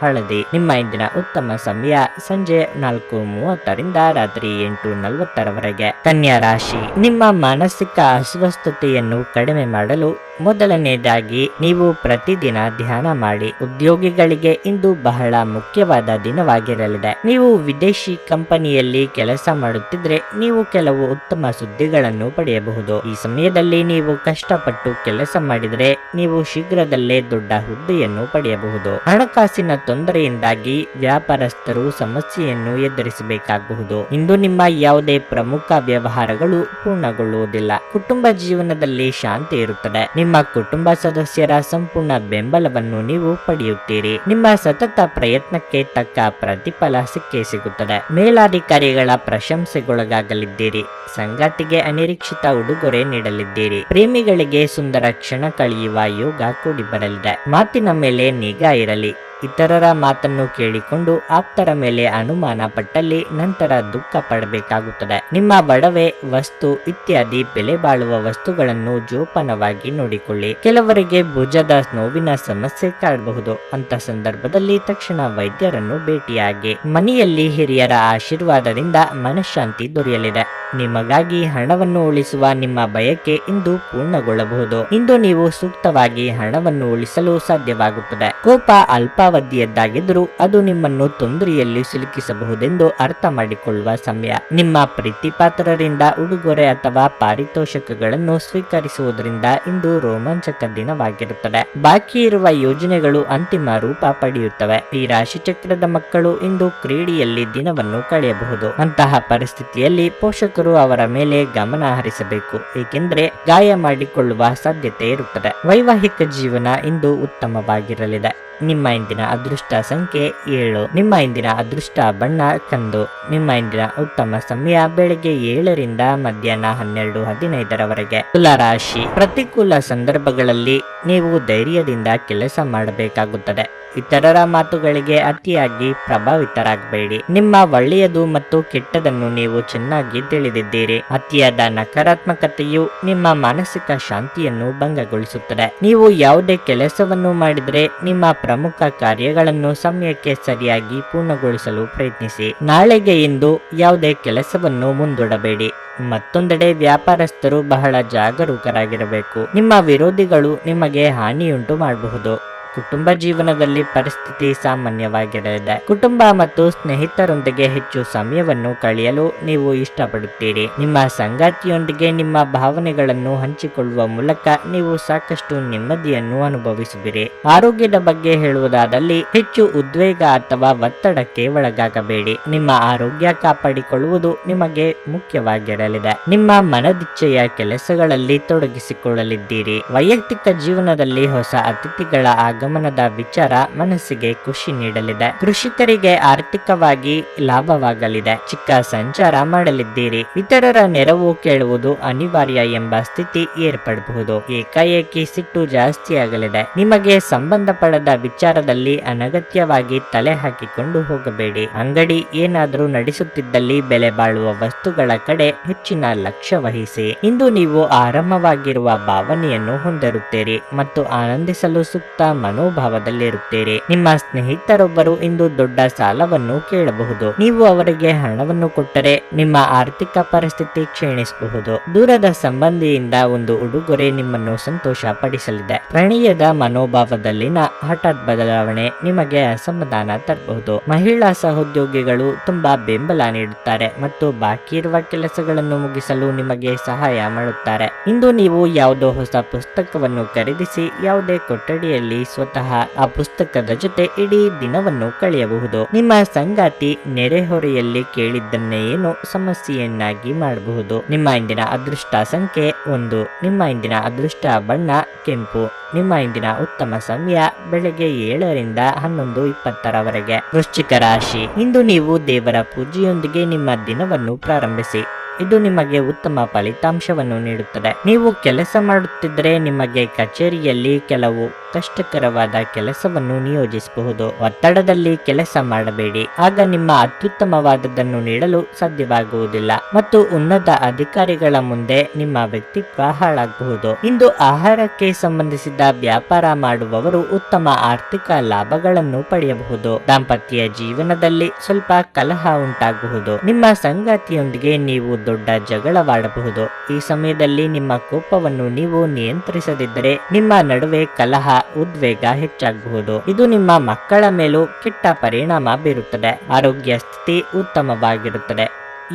ಹಳದಿ. ನಿಮ್ಮ ಇಂದಿನ ಉತ್ತಮ ಸಮಯ ಸಂಜೆ 4:30 ರಾತ್ರಿ 8:40 ಕನ್ಯಾ ರಾಶಿ. ನಿಮ್ಮ ಮಾನಸಿಕ ಅಸ್ವಸ್ಥತೆಯನ್ನು ಕಡಿಮೆ ಮಾಡಲು ಮೊದಲನೇದಾಗಿ ನೀವು ಪ್ರತಿದಿನ ಧ್ಯಾನ ಮಾಡಿ. ಉದ್ಯೋಗಿಗಳಿಗೆ ಇಂದು ಬಹಳ ಮುಖ್ಯವಾದ ದಿನವಾಗಿರಲಿದೆ. ನೀವು ವಿದೇಶಿ ಕಂಪನಿಯಲ್ಲಿ ಕೆಲಸ ಮಾಡುತ್ತಿದ್ರೆ ನೀವು ಕೆಲವು ಉತ್ತಮ ಸುದ್ದಿಗಳನ್ನು ಪಡೆಯಬಹುದು. ಈ ಸಮಯದಲ್ಲಿ ನೀವು ಕಷ್ಟಪಟ್ಟು ಕೆಲಸ ಮಾಡಿದರೆ ನೀವು ಶೀಘ್ರದಲ್ಲೇ ದೊಡ್ಡ ಹುದ್ದೆಯನ್ನು ಪಡೆಯಬಹುದು. ಹಣಕಾಸಿನ ತೊಂದರೆಯಿಂದಾಗಿ ವ್ಯಾಪಾರಸ್ಥರು ಸಮಸ್ಯೆಯನ್ನು ಎದುರಿಸಬೇಕಾಗಬಹುದು. ಇಂದು ನಿಮ್ಮ ಯಾವುದೇ ಪ್ರಮುಖ ವ್ಯವಹಾರಗಳು ಪೂರ್ಣಗೊಳ್ಳುವುದಿಲ್ಲ. ಕುಟುಂಬ ಜೀವನದಲ್ಲಿ ಶಾಂತಿ ಇರುತ್ತದೆ. ನಿಮ್ಮ ಕುಟುಂಬ ಸದಸ್ಯರ ಸಂಪೂರ್ಣ ಬೆಂಬಲವನ್ನು ನೀವು ಪಡೆಯುತ್ತೀರಿ. ನಿಮ್ಮ ಸತತ ಪ್ರಯತ್ನಕ್ಕೆ ತಕ್ಕ ಪ್ರತಿಫಲ ಸಿಕ್ಕೇ ಸಿಗುತ್ತದೆ. ಮೇಲಾಧಿಕಾರಿಗಳ ಪ್ರಶಂಸೆಗೊಳಗಾಗಲಿದ್ದೀರಿ. ಸಂಗಾತಿಗೆ ಅನಿರೀಕ್ಷಿತ ಉಡುಗೊರೆ ನೀಡಲಿದ್ದೀರಿ. ಪ್ರೇಮಿಗಳಿಗೆ ಸುಂದರ ಕ್ಷಣ ಕಳೆಯುವ ಯೋಗ ಕೂಡಿ ಬರಲಿದೆ. ಮಾತಿನ ಮೇಲೆ ನಿಗಾ ಇರಲಿ. ಇತರರ ಮಾತನ್ನು ಕೇಳಿಕೊಂಡು ಆಪ್ತರ ಮೇಲೆ ಅನುಮಾನ ಪಟ್ಟಲ್ಲಿ ನಂತರ ದುಃಖ ಪಡಬೇಕಾಗುತ್ತದೆ. ನಿಮ್ಮ ಒಡವೆ, ವಸ್ತು ಇತ್ಯಾದಿ ಬೆಲೆ ಬಾಳುವ ವಸ್ತುಗಳನ್ನು ಜೋಪಾನವಾಗಿ ನೋಡಿಕೊಳ್ಳಿ. ಕೆಲವರಿಗೆ ಭುಜದ ನೋವಿನ ಸಮಸ್ಯೆ ಕಾಡಬಹುದು. ಅಂತ ಸಂದರ್ಭದಲ್ಲಿ ತಕ್ಷಣ ವೈದ್ಯರನ್ನು ಭೇಟಿಯಾಗಿ. ಮನೆಯಲ್ಲಿ ಹಿರಿಯರ ಆಶೀರ್ವಾದದಿಂದ ಮನಃಶಾಂತಿ ದೊರೆಯಲಿದೆ. ನಿಮಗಾಗಿ ಹಣವನ್ನು ಉಳಿಸುವ ನಿಮ್ಮ ಬಯಕೆ ಇಂದು ಪೂರ್ಣಗೊಳ್ಳಬಹುದು. ಇಂದು ನೀವು ಸೂಕ್ತವಾಗಿ ಹಣವನ್ನು ಉಳಿಸಲು ಸಾಧ್ಯವಾಗುತ್ತದೆ. ಕೋಪ ಅಲ್ಪಾವಧಿಯದ್ದಾಗಿದ್ದರೂ ಅದು ನಿಮ್ಮನ್ನು ತೊಂದರೆಯಲ್ಲಿ ಸಿಲುಕಿಸಬಹುದೆಂದು ಅರ್ಥ ಮಾಡಿಕೊಳ್ಳುವ ಸಮಯ. ನಿಮ್ಮ ಪ್ರೀತಿಪಾತ್ರರಿಂದ ಉಡುಗೊರೆ ಅಥವಾ ಪಾರಿತೋಷಕಗಳನ್ನು ಸ್ವೀಕರಿಸುವುದರಿಂದ ಇಂದು ರೋಮಾಂಚಕ ದಿನವಾಗಿರುತ್ತದೆ. ಬಾಕಿ ಇರುವ ಯೋಜನೆಗಳು ಅಂತಿಮ ರೂಪ ಪಡೆಯುತ್ತವೆ. ಈ ರಾಶಿಚಕ್ರದ ಮಕ್ಕಳು ಇಂದು ಕ್ರೀಡೆಯಲ್ಲಿ ದಿನವನ್ನು ಕಳೆಯಬಹುದು. ಅಂತಹ ಪರಿಸ್ಥಿತಿಯಲ್ಲಿ ಪೋಷಕರು ಅವರ ಮೇಲೆ ಗಮನ ಹರಿಸಬೇಕು, ಏಕೆಂದರೆ ಗಾಯ ಮಾಡಿಕೊಳ್ಳುವ ಸಾಧ್ಯತೆ ಇರುತ್ತದೆ. ವೈವಾಹಿಕ ಜೀವನ ಇಂದು ಉತ್ತಮವಾಗಿರಲಿದೆ. ನಿಮ್ಮ ಇಂದಿನ ಅದೃಷ್ಟ ಸಂಖ್ಯೆ 7. ನಿಮ್ಮ ಇಂದಿನ ಅದೃಷ್ಟ ಬಣ್ಣ ಕಂದು. ನಿಮ್ಮ ಇಂದಿನ ಉತ್ತಮ ಸಮಯ ಬೆಳಗ್ಗೆ 7ರಿಂದ ಮಧ್ಯಾಹ್ನ 12:15 ತುಲಾರಾಶಿ. ಪ್ರತಿಕೂಲ ಸಂದರ್ಭಗಳಲ್ಲಿ ನೀವು ಧೈರ್ಯದಿಂದ ಕೆಲಸ ಮಾಡಬೇಕಾಗುತ್ತದೆ. ಇತರರ ಮಾತುಗಳಿಗೆ ಅತಿಯಾಗಿ ಪ್ರಭಾವಿತರಾಗಬೇಡಿ. ನಿಮ್ಮ ಒಳ್ಳೆಯದು ಮತ್ತು ಕೆಟ್ಟದನ್ನು ನೀವು ಚೆನ್ನಾಗಿ ತಿಳಿದಿದ್ದೀರಿ. ಅತಿಯಾದ ನಕಾರಾತ್ಮಕತೆಯು ನಿಮ್ಮ ಮಾನಸಿಕ ಶಾಂತಿಯನ್ನು ಭಂಗಗೊಳಿಸುತ್ತದೆ. ನೀವು ಯಾವುದೇ ಕೆಲಸವನ್ನು ಮಾಡಿದರೆ ನಿಮ್ಮ ಪ್ರಮುಖ ಕಾರ್ಯಗಳನ್ನು ಸಮಯಕ್ಕೆ ಸರಿಯಾಗಿ ಪೂರ್ಣಗೊಳಿಸಲು ಪ್ರಯತ್ನಿಸಿ. ನಾಳೆಗೆ ಎಂದು ಯಾವುದೇ ಕೆಲಸವನ್ನು ಮುಂದೂಡಬೇಡಿ. ಮತ್ತೊಂದೆಡೆ ವ್ಯಾಪಾರಸ್ಥರು ಬಹಳ ಜಾಗರೂಕರಾಗಿರಬೇಕು. ನಿಮ್ಮ ವಿರೋಧಿಗಳು ನಿಮಗೆ ಹಾನಿಯುಂಟು ಮಾಡಬಹುದು. ಕುಟುಂಬ ಜೀವನದಲ್ಲಿ ಪರಿಸ್ಥಿತಿ ಸಾಮಾನ್ಯವಾಗಿರಲಿದೆ. ಕುಟುಂಬ ಮತ್ತು ಸ್ನೇಹಿತರೊಂದಿಗೆ ಹೆಚ್ಚು ಸಮಯವನ್ನು ಕಳೆಯಲು ನೀವು ಇಷ್ಟಪಡುತ್ತೀರಿ. ನಿಮ್ಮ ಸಂಗಾತಿಯೊಂದಿಗೆ ನಿಮ್ಮ ಭಾವನೆಗಳನ್ನು ಹಂಚಿಕೊಳ್ಳುವ ಮೂಲಕ ನೀವು ಸಾಕಷ್ಟು ನೆಮ್ಮದಿಯನ್ನು ಅನುಭವಿಸುವಿರಿ. ಆರೋಗ್ಯದ ಬಗ್ಗೆ ಹೇಳುವುದಾದಲ್ಲಿ ಹೆಚ್ಚು ಉದ್ವೇಗ ಅಥವಾ ಒತ್ತಡಕ್ಕೆ ಒಳಗಾಗಬೇಡಿ. ನಿಮ್ಮ ಆರೋಗ್ಯ ಕಾಪಾಡಿಕೊಳ್ಳುವುದು ನಿಮಗೆ ಮುಖ್ಯವಾಗಿರಲಿದೆ. ನಿಮ್ಮ ಮನದಿಚ್ಛೆಯ ಕೆಲಸಗಳಲ್ಲಿ ತೊಡಗಿಸಿಕೊಳ್ಳಲಿದ್ದೀರಿ. ವೈಯಕ್ತಿಕ ಜೀವನದಲ್ಲಿ ಹೊಸ ಅತಿಥಿಗಳ ಆಗಮನದ ವಿಚಾರ ಮನಸ್ಸಿಗೆ ಖುಷಿ ನೀಡಲಿದೆ. ಕೃಷಿಕರಿಗೆ ಆರ್ಥಿಕವಾಗಿ ಲಾಭವಾಗಲಿದೆ. ಚಿಕ್ಕ ಸಂಚಾರ ಮಾಡಲಿದ್ದೀರಿ. ಇತರರ ನೆರವು ಕೇಳುವುದು ಅನಿವಾರ್ಯ ಎಂಬ ಸ್ಥಿತಿ ಏರ್ಪಡಬಹುದು. ಏಕಾಏಕಿ ಸಿಟ್ಟು ಜಾಸ್ತಿ ಆಗಲಿದೆ. ನಿಮಗೆ ಸಂಬಂಧಪಡದ ವಿಚಾರದಲ್ಲಿ ಅನಗತ್ಯವಾಗಿ ತಲೆ ಹಾಕಿಕೊಂಡು ಹೋಗಬೇಡಿ. ಅಂಗಡಿ ಏನಾದರೂ ನಡೆಸುತ್ತಿದ್ದಲ್ಲಿ ಬೆಲೆ ಬಾಳುವ ವಸ್ತುಗಳ ಕಡೆ ಹೆಚ್ಚಿನ ಲಕ್ಷ್ಯ ವಹಿಸಿ. ಇಂದು ನೀವು ಆರಾಮವಾಗಿರುವ ಭಾವನೆಯನ್ನು ಹೊಂದಿರುತ್ತೀರಿ ಮತ್ತು ಆನಂದಿಸಲು ಸೂಕ್ತ ಮನೋಭಾವದಲ್ಲಿರುತ್ತೀರಿ. ನಿಮ್ಮ ಸ್ನೇಹಿತರೊಬ್ಬರು ಇಂದು ದೊಡ್ಡ ಸಾಲವನ್ನು ಕೇಳಬಹುದು. ನೀವು ಅವರಿಗೆ ಹಣವನ್ನು ಕೊಟ್ಟರೆ ನಿಮ್ಮ ಆರ್ಥಿಕ ಪರಿಸ್ಥಿತಿ ಕ್ಷೀಣಿಸಬಹುದು. ದೂರದ ಸಂಬಂಧಿಯಿಂದ ಒಂದು ಉಡುಗೊರೆ ನಿಮ್ಮನ್ನು ಸಂತೋಷ ಪಡಿಸಲಿದೆ. ಪ್ರಣಯದ ಮನೋಭಾವದಲ್ಲಿನ ಹಠಾತ್ ಬದಲಾವಣೆ ನಿಮಗೆ ಅಸಮಾಧಾನ ತರಬಹುದು. ಮಹಿಳಾ ಸಹೋದ್ಯೋಗಿಗಳು ತುಂಬಾ ಬೆಂಬಲ ನೀಡುತ್ತಾರೆ ಮತ್ತು ಬಾಕಿ ಇರುವ ಕೆಲಸಗಳನ್ನು ಮುಗಿಸಲು ನಿಮಗೆ ಸಹಾಯ ಮಾಡುತ್ತಾರೆ. ಇಂದು ನೀವು ಯಾವುದೋ ಹೊಸ ಪುಸ್ತಕವನ್ನು ಖರೀದಿಸಿ ಯಾವುದೇ ಕೊಠಡಿಯಲ್ಲಿ ಸ್ವತಃ ಆ ಪುಸ್ತಕದ ಜೊತೆ ಇಡೀ ದಿನವನ್ನು ಕಳೆಯಬಹುದು. ನಿಮ್ಮ ಸಂಗಾತಿ ನೆರೆಹೊರೆಯಲ್ಲಿ ಕೇಳಿದ್ದನ್ನೇ ಏನು ಸಮಸ್ಯೆಯನ್ನಾಗಿ ಮಾಡಬಹುದು. ನಿಮ್ಮ ಇಂದಿನ ಅದೃಷ್ಟ ಸಂಖ್ಯೆ 1. ನಿಮ್ಮ ಇಂದಿನ ಅದೃಷ್ಟ ಬಣ್ಣ ಕೆಂಪು. ನಿಮ್ಮ ಇಂದಿನ ಉತ್ತಮ ಸಮಯ ಬೆಳಗ್ಗೆ 7 ರಿಂದ 11:20 ವೃಶ್ಚಿಕ ರಾಶಿ. ಇಂದು ನೀವು ದೇವರ ಪೂಜೆಯೊಂದಿಗೆ ನಿಮ್ಮ ದಿನವನ್ನು ಪ್ರಾರಂಭಿಸಿ. ಇದು ನಿಮಗೆ ಉತ್ತಮ ಫಲಿತಾಂಶವನ್ನು ನೀಡುತ್ತದೆ. ನೀವು ಕೆಲಸ ಮಾಡುತ್ತಿದ್ದರೆ ನಿಮಗೆ ಕಚೇರಿಯಲ್ಲಿ ಕೆಲವು ಕಷ್ಟಕರವಾದ ಕೆಲಸವನ್ನು ನಿಯೋಜಿಸಬಹುದು. ಒತ್ತಡದಲ್ಲಿ ಕೆಲಸ ಮಾಡಬೇಡಿ. ಆಗ ನಿಮ್ಮ ಅತ್ಯುತ್ತಮವಾದದ್ದನ್ನು ನೀಡಲು ಸಾಧ್ಯವಾಗುವುದಿಲ್ಲ ಮತ್ತು ಉನ್ನತ ಅಧಿಕಾರಿಗಳ ಮುಂದೆ ನಿಮ್ಮ ವ್ಯಕ್ತಿತ್ವ ಹಾಳಾಗಬಹುದು. ಇಂದು ಆಹಾರಕ್ಕೆ ಸಂಬಂಧಿಸಿದ ವ್ಯಾಪಾರ ಮಾಡುವವರು ಉತ್ತಮ ಆರ್ಥಿಕ ಲಾಭಗಳನ್ನು ಪಡೆಯಬಹುದು. ದಾಂಪತ್ಯ ಜೀವನದಲ್ಲಿ ಸ್ವಲ್ಪ ಕಲಹ ಉಂಟಾಗಬಹುದು. ನಿಮ್ಮ ಸಂಗಾತಿಯೊಂದಿಗೆ ನೀವು ದೊಡ್ಡ ಜಗಳವಾಡಬಹುದು. ಈ ಸಮಯದಲ್ಲಿ ನಿಮ್ಮ ಕೋಪವನ್ನು ನೀವು ನಿಯಂತ್ರಿಸದಿದ್ದರೆ ನಿಮ್ಮ ನಡುವೆ ಕಲಹ ಉದ್ವೇಗ ಹೆಚ್ಚಾಗಬಹುದು. ಇದು ನಿಮ್ಮ ಮಕ್ಕಳ ಮೇಲೂ ಕೆಟ್ಟ ಪರಿಣಾಮ ಬೀರುತ್ತದೆ. ಆರೋಗ್ಯ ಸ್ಥಿತಿ ಉತ್ತಮವಾಗಿರುತ್ತದೆ.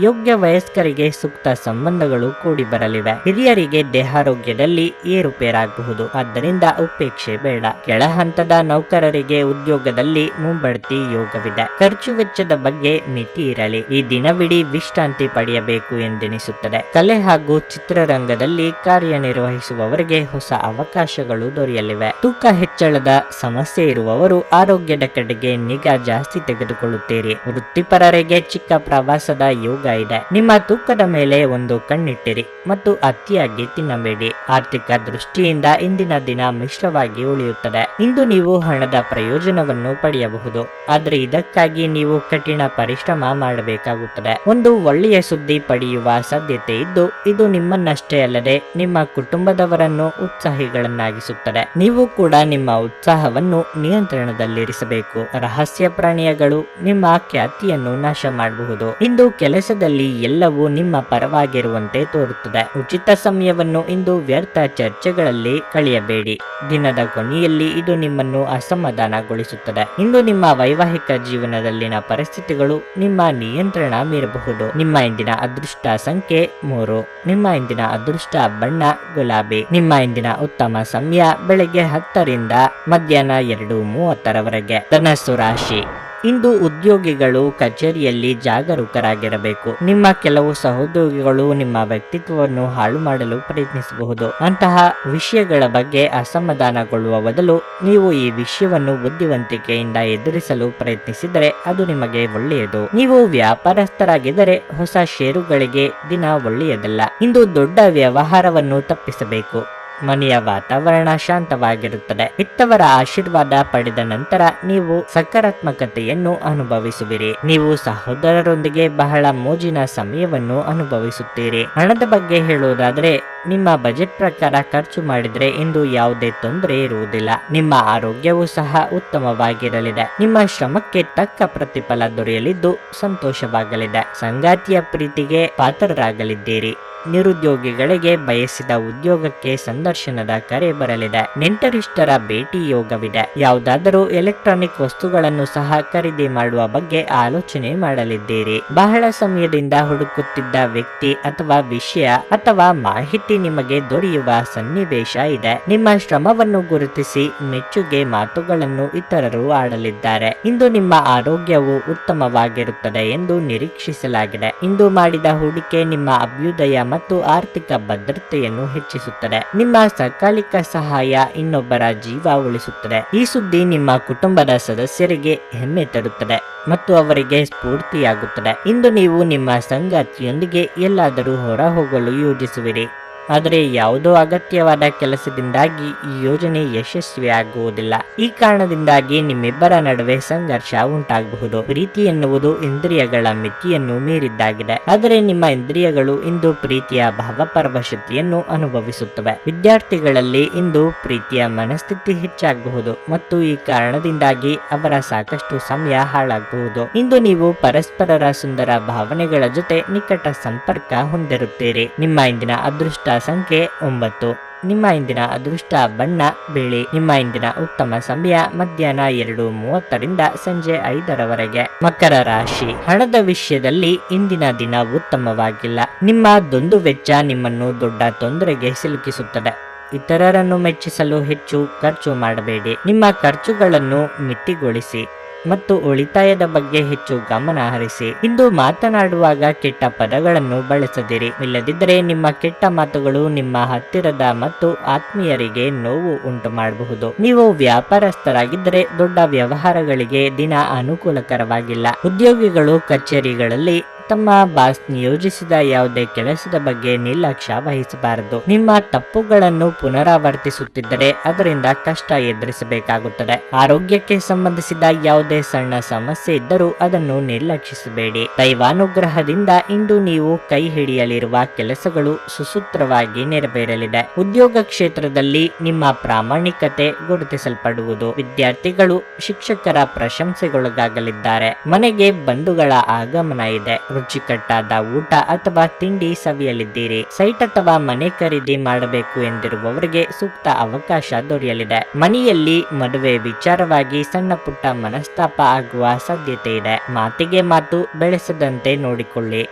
ಯೋಗ್ಯ ವಯಸ್ಕರಿಗೆ ಸೂಕ್ತ ಸಂಬಂಧಗಳು ಕೂಡಿ ಬರಲಿವೆ. ಹಿರಿಯರಿಗೆ ದೇಹಾರೋಗ್ಯದಲ್ಲಿ ಏರುಪೇರಾಗಬಹುದು. ಆದ್ದರಿಂದ ಉಪೇಕ್ಷೆ ಬೇಡ. ಕೆಳ ಹಂತದ ನೌಕರರಿಗೆ ಉದ್ಯೋಗದಲ್ಲಿ ಮುಂಬಡ್ತಿ ಯೋಗವಿದೆ. ಖರ್ಚು ವೆಚ್ಚದ ಬಗ್ಗೆ ಮಿತಿ ಇರಲಿ. ಈ ದಿನವಿಡೀ ವಿಶ್ರಾಂತಿ ಪಡೆಯಬೇಕು ಎಂದೆನಿಸುತ್ತದೆ. ಕಲೆ ಹಾಗೂ ಚಿತ್ರರಂಗದಲ್ಲಿ ಕಾರ್ಯನಿರ್ವಹಿಸುವವರಿಗೆ ಹೊಸ ಅವಕಾಶಗಳು ದೊರೆಯಲಿವೆ. ತೂಕ ಹೆಚ್ಚಳದ ಸಮಸ್ಯೆ ಇರುವವರು ಆರೋಗ್ಯದ ಕಡೆಗೆ ನಿಗಾ ಜಾಸ್ತಿ ತೆಗೆದುಕೊಳ್ಳುತ್ತೀರಿ. ವೃತ್ತಿಪರರಿಗೆ ಚಿಕ್ಕ ಪ್ರವಾಸದ ಯೋಗ ಇದೆ. ನಿಮ್ಮ ತೂಕದ ಮೇಲೆ ಒಂದು ಕಣ್ಣಿಟ್ಟಿರಿ ಮತ್ತು ಅತಿಯಾಗಿ ತಿನ್ನಬೇಡಿ. ಆರ್ಥಿಕ ದೃಷ್ಟಿಯಿಂದ ಇಂದಿನ ದಿನ ಮಿಶ್ರವಾಗಿ ಉಳಿಯುತ್ತದೆ. ಇಂದು ನೀವು ಹಣದ ಪ್ರಯೋಜನವನ್ನು ಪಡೆಯಬಹುದು, ಆದರೆ ಇದಕ್ಕಾಗಿ ನೀವು ಕಠಿಣ ಪರಿಶ್ರಮ ಮಾಡಬೇಕಾಗುತ್ತದೆ. ಒಂದು ಒಳ್ಳೆಯ ಸುದ್ದಿ ಪಡೆಯುವ ಸಾಧ್ಯತೆ ಇದ್ದು ಇದು ನಿಮ್ಮನ್ನಷ್ಟೇ ಅಲ್ಲದೆ ನಿಮ್ಮ ಕುಟುಂಬದವರನ್ನು ಉತ್ಸಾಹಿಗಳನ್ನಾಗಿಸುತ್ತದೆ. ನೀವು ಕೂಡ ನಿಮ್ಮ ಉತ್ಸಾಹವನ್ನು ನಿಯಂತ್ರಣದಲ್ಲಿರಿಸಬೇಕು. ರಹಸ್ಯ ಪ್ರಾಣಿಗಳು ನಿಮ್ಮ ಖ್ಯಾತಿಯನ್ನು ನಾಶ ಮಾಡಬಹುದು. ಇಂದು ಕೆಲಸದಲ್ಲಿ ಎಲ್ಲವೂ ನಿಮ್ಮ ಪರವಾಗಿರುವಂತೆ ತೋರುತ್ತದೆ. ಉಚಿತ ಸಮಯವನ್ನು ಇಂದು ವ್ಯರ್ಥ ಚರ್ಚೆಗಳಲ್ಲಿ ಕಳೆಯಬೇಡಿ. ದಿನದ ಕೊನೆಯಲ್ಲಿ ಇದು ನಿಮ್ಮನ್ನು ಅಸಮಾಧಾನಗೊಳಿಸುತ್ತದೆ. ಇಂದು ನಿಮ್ಮ ವೈವಾಹಿಕ ಜೀವನದಲ್ಲಿನ ಪರಿಸ್ಥಿತಿಗಳು ನಿಮ್ಮ ನಿಯಂತ್ರಣ ಮೀರಬಹುದು. ನಿಮ್ಮ ಇಂದಿನ ಅದೃಷ್ಟ ಸಂಖ್ಯೆ 3. ನಿಮ್ಮ ಇಂದಿನ ಅದೃಷ್ಟ ಬಣ್ಣ ಗುಲಾಬಿ. ನಿಮ್ಮ ಇಂದಿನ ಉತ್ತಮ ಸಮಯ ಬೆಳಗ್ಗೆ 10 ರಿಂದ ಮಧ್ಯಾಹ್ನ 2:30 ಧನಸ್ಸು ರಾಶಿ. ಇಂದು ಉದ್ಯೋಗಿಗಳು ಕಚೇರಿಯಲ್ಲಿ ಜಾಗರೂಕರಾಗಿರಬೇಕು. ನಿಮ್ಮ ಕೆಲವು ಸಹೋದ್ಯೋಗಿಗಳು ನಿಮ್ಮ ವ್ಯಕ್ತಿತ್ವವನ್ನು ಹಾಳು ಮಾಡಲು ಪ್ರಯತ್ನಿಸಬಹುದು. ಅಂತಹ ವಿಷಯಗಳ ಬಗ್ಗೆ ಅಸಮಾಧಾನಗೊಳ್ಳುವ ಬದಲು ನೀವು ಈ ವಿಷಯವನ್ನು ಬುದ್ಧಿವಂತಿಕೆಯಿಂದ ಎದುರಿಸಲು ಪ್ರಯತ್ನಿಸಿದರೆ ಅದು ನಿಮಗೆ ಒಳ್ಳೆಯದು. ನೀವು ವ್ಯಾಪಾರಸ್ಥರಾಗಿದ್ದರೆ ಹೊಸ ಷೇರುಗಳಿಗೆ ದಿನ ಒಳ್ಳೆಯದಲ್ಲ. ಇಂದು ದೊಡ್ಡ ವ್ಯವಹಾರವನ್ನು ತಪ್ಪಿಸಬೇಕು. ಮನೆಯ ವಾತಾವರಣ ಶಾಂತವಾಗಿರುತ್ತದೆ. ಹೆತ್ತವರ ಆಶೀರ್ವಾದ ಪಡೆದ ನಂತರ ನೀವು ಸಕಾರಾತ್ಮಕತೆಯನ್ನು ಅನುಭವಿಸುವಿರಿ. ನೀವು ಸಹೋದರರೊಂದಿಗೆ ಬಹಳ ಮೋಜಿನ ಸಮಯವನ್ನು ಅನುಭವಿಸುತ್ತೀರಿ. ಹಣದ ಬಗ್ಗೆ ಹೇಳುವುದಾದರೆ, ನಿಮ್ಮ ಬಜೆಟ್ ಪ್ರಕಾರ ಖರ್ಚು ಮಾಡಿದ್ರೆ ಇಂದು ಯಾವುದೇ ತೊಂದರೆ ಇರುವುದಿಲ್ಲ. ನಿಮ್ಮ ಆರೋಗ್ಯವೂ ಸಹ ಉತ್ತಮವಾಗಿರಲಿದೆ. ನಿಮ್ಮ ಶ್ರಮಕ್ಕೆ ತಕ್ಕ ಪ್ರತಿಫಲ ದೊರೆಯಲಿದ್ದು ಸಂತೋಷವಾಗಲಿದೆ. ಸಂಗಾತಿಯ ಪ್ರೀತಿಗೆ ಪಾತ್ರರಾಗಲಿದ್ದೀರಿ. ನಿರುದ್ಯೋಗಿಗಳಿಗೆ ಬಯಸಿದ ಉದ್ಯೋಗಕ್ಕೆ ಸಂದರ್ಶನದ ಕರೆ ಬರಲಿದೆ. ನೆಂಟರಿಷ್ಟರ ಭೇಟಿ ಯೋಗವಿದೆ. ಯಾವುದಾದರೂ ಎಲೆಕ್ಟ್ರಾನಿಕ್ ವಸ್ತುಗಳನ್ನು ಸಹ ಖರೀದಿ ಮಾಡುವ ಬಗ್ಗೆ ಆಲೋಚನೆ ಮಾಡಲಿದ್ದೀರಿ. ಬಹಳ ಸಮಯದಿಂದ ಹುಡುಕುತ್ತಿದ್ದ ವ್ಯಕ್ತಿ ಅಥವಾ ವಿಷಯ ಅಥವಾ ಮಾಹಿತಿ ನಿಮಗೆ ದೊರೆಯುವ ಸನ್ನಿವೇಶ ಇದೆ. ನಿಮ್ಮ ಶ್ರಮವನ್ನು ಗುರುತಿಸಿ ಮೆಚ್ಚುಗೆ ಮಾತುಗಳನ್ನು ಇತರರು ಆಡಲಿದ್ದಾರೆ. ಇಂದು ನಿಮ್ಮ ಆರೋಗ್ಯವು ಉತ್ತಮವಾಗಿರುತ್ತದೆ ಎಂದು ನಿರೀಕ್ಷಿಸಲಾಗಿದೆ. ಇಂದು ಮಾಡಿದ ಹೂಡಿಕೆ ನಿಮ್ಮ ಅಭ್ಯುದಯ ಮತ್ತು ಆರ್ಥಿಕ ಭದ್ರತೆಯನ್ನು ಹೆಚ್ಚಿಸುತ್ತದೆ. ನಿಮ್ಮ ಸಕಾಲಿಕ ಸಹಾಯ ಇನ್ನೊಬ್ಬರ ಜೀವ ಉಳಿಸುತ್ತದೆ. ಈ ಸುದ್ದಿ ನಿಮ್ಮ ಕುಟುಂಬದ ಸದಸ್ಯರಿಗೆ ಹೆಮ್ಮೆ ತರುತ್ತದೆ ಮತ್ತು ಅವರಿಗೆ ಸ್ಫೂರ್ತಿಯಾಗುತ್ತದೆ. ಇಂದು ನೀವು ನಿಮ್ಮ ಸಂಗಾತಿಯೊಂದಿಗೆ ಎಲ್ಲಾದರೂ ಹೊರ ಹೋಗಲು ಯೋಜಿಸುವಿರಿ. ಆದರೆ ಯಾವುದೋ ಅಗತ್ಯವಾದ ಕೆಲಸದಿಂದಾಗಿ ಈ ಯೋಜನೆ ಯಶಸ್ವಿಯಾಗುವುದಿಲ್ಲ. ಈ ಕಾರಣದಿಂದಾಗಿ ನಿಮ್ಮಿಬ್ಬರ ನಡುವೆ ಸಂಘರ್ಷ ಉಂಟಾಗಬಹುದು. ಪ್ರೀತಿ ಎನ್ನುವುದು ಇಂದ್ರಿಯಗಳ ಮಿತಿಯನ್ನು ಮೀರಿದ್ದಾಗಿದೆ. ಆದರೆ ನಿಮ್ಮ ಇಂದ್ರಿಯಗಳು ಇಂದು ಪ್ರೀತಿಯ ಭಾವಪರವಶತೆಯನ್ನು ಅನುಭವಿಸುತ್ತವೆ. ವಿದ್ಯಾರ್ಥಿಗಳಲ್ಲಿ ಇಂದು ಪ್ರೀತಿಯ ಮನಸ್ಥಿತಿ ಹೆಚ್ಚಾಗಬಹುದು ಮತ್ತು ಈ ಕಾರಣದಿಂದಾಗಿ ಅವರ ಸಾಕಷ್ಟು ಸಮಯ ಹಾಳಾಗಬಹುದು. ಇಂದು ನೀವು ಪರಸ್ಪರರ ಸುಂದರ ಭಾವನೆಗಳ ಜೊತೆ ನಿಕಟ ಸಂಪರ್ಕ ಹೊಂದಿರುತ್ತೀರಿ. ನಿಮ್ಮ ಇಂದಿನ ಅದೃಷ್ಟ ಸಂಖ್ಯೆ 9. ನಿಮ್ಮ ಇಂದಿನ ಅದೃಷ್ಟ ಬಣ್ಣ ಬಿಳಿ. ನಿಮ್ಮ ಇಂದಿನ ಉತ್ತಮ ಸಮಯ ಮಧ್ಯಾಹ್ನ 2:30 ಸಂಜೆ 5 ಮಕರ ರಾಶಿ. ಹಣದ ವಿಷಯದಲ್ಲಿ ಇಂದಿನ ದಿನ ಉತ್ತಮವಾಗಿಲ್ಲ. ನಿಮ್ಮ ದುಂದು ವೆಚ್ಚ ನಿಮ್ಮನ್ನು ದೊಡ್ಡ ತೊಂದರೆಗೆ ಸಿಲುಕಿಸುತ್ತದೆ. ಇತರರನ್ನು ಮೆಚ್ಚಿಸಲು ಹೆಚ್ಚು ಖರ್ಚು ಮಾಡಬೇಡಿ. ನಿಮ್ಮ ಖರ್ಚುಗಳನ್ನು ಮಿತಿಗೊಳಿಸಿ ಮತ್ತು ಉಳಿತಾಯದ ಬಗ್ಗೆ ಹೆಚ್ಚು ಗಮನ ಹರಿಸಿ. ಇಂದು ಮಾತನಾಡುವಾಗ ಕೆಟ್ಟ ಪದಗಳನ್ನು ಬಳಸದಿರಿ. ಇಲ್ಲದಿದ್ದರೆ ನಿಮ್ಮ ಕೆಟ್ಟ ಮಾತುಗಳು ನಿಮ್ಮ ಹತ್ತಿರದ ಮತ್ತು ಆತ್ಮೀಯರಿಗೆ ನೋವು ಉಂಟು ಮಾಡಬಹುದು. ನೀವು ವ್ಯಾಪಾರಸ್ಥರಾಗಿದ್ದರೆ ದೊಡ್ಡ ವ್ಯವಹಾರಗಳಿಗೆ ದಿನ ಅನುಕೂಲಕರವಾಗಿಲ್ಲ. ಉದ್ಯೋಗಿಗಳು ಕಚೇರಿಗಳಲ್ಲಿ ತಮ್ಮ ಬಾಸ್ ನಿಯೋಜಿಸಿದ ಯಾವುದೇ ಕೆಲಸದ ಬಗ್ಗೆ ನಿರ್ಲಕ್ಷ್ಯ ವಹಿಸಬಾರದು. ನಿಮ್ಮ ತಪ್ಪುಗಳನ್ನು ಪುನರಾವರ್ತಿಸುತ್ತಿದ್ದರೆ ಅದರಿಂದ ಕಷ್ಟ ಎದುರಿಸಬೇಕಾಗುತ್ತದೆ. ಆರೋಗ್ಯಕ್ಕೆ ಸಂಬಂಧಿಸಿದ ಯಾವುದೇ ಸಣ್ಣ ಸಮಸ್ಯೆ ಇದ್ದರೂ ಅದನ್ನು ನಿರ್ಲಕ್ಷಿಸಬೇಡಿ. ದೈವಾನುಗ್ರಹದಿಂದ ಇಂದು ನೀವು ಕೈ ಹಿಡಿಯಲಿರುವ ಕೆಲಸಗಳು ಸುಸೂತ್ರವಾಗಿ ನೆರವೇರಲಿದೆ. ಉದ್ಯೋಗ ಕ್ಷೇತ್ರದಲ್ಲಿ ನಿಮ್ಮ ಪ್ರಾಮಾಣಿಕತೆ ಗುರುತಿಸಲ್ಪಡುವುದು. ವಿದ್ಯಾರ್ಥಿಗಳು ಶಿಕ್ಷಕರ ಪ್ರಶಂಸೆಗೊಳಗಾಗಲಿದ್ದಾರೆ. ಮನೆಗೆ ಬಂಧುಗಳ ಆಗಮನ ಇದೆ. ರುಚಿಕಟ್ಟಾದ ಊಟ ಅಥವಾ ತಿಂಡಿ ಸವಿಯಲಿದ್ದೀರಿ. ಸೈಟ್ ಅಥವಾ ಮನೆ ಖರೀದಿ ಮಾಡಬೇಕು ಎಂದಿರುವವರಿಗೆ ಸೂಕ್ತ ಅವಕಾಶ ದೊರೆಯಲಿದೆ. ಮನೆಯಲ್ಲಿ ಮದುವೆ ವಿಚಾರವಾಗಿ ಸಣ್ಣ ಪುಟ್ಟ ಮನಸ್ತಾಪ ಆಗುವ ಸಾಧ್ಯತೆ ಇದೆ. ಮಾತಿಗೆ ಮಾತು ಬೆಳೆಸದಂತೆ ನೋಡಿಕೊಳ್ಳಿ.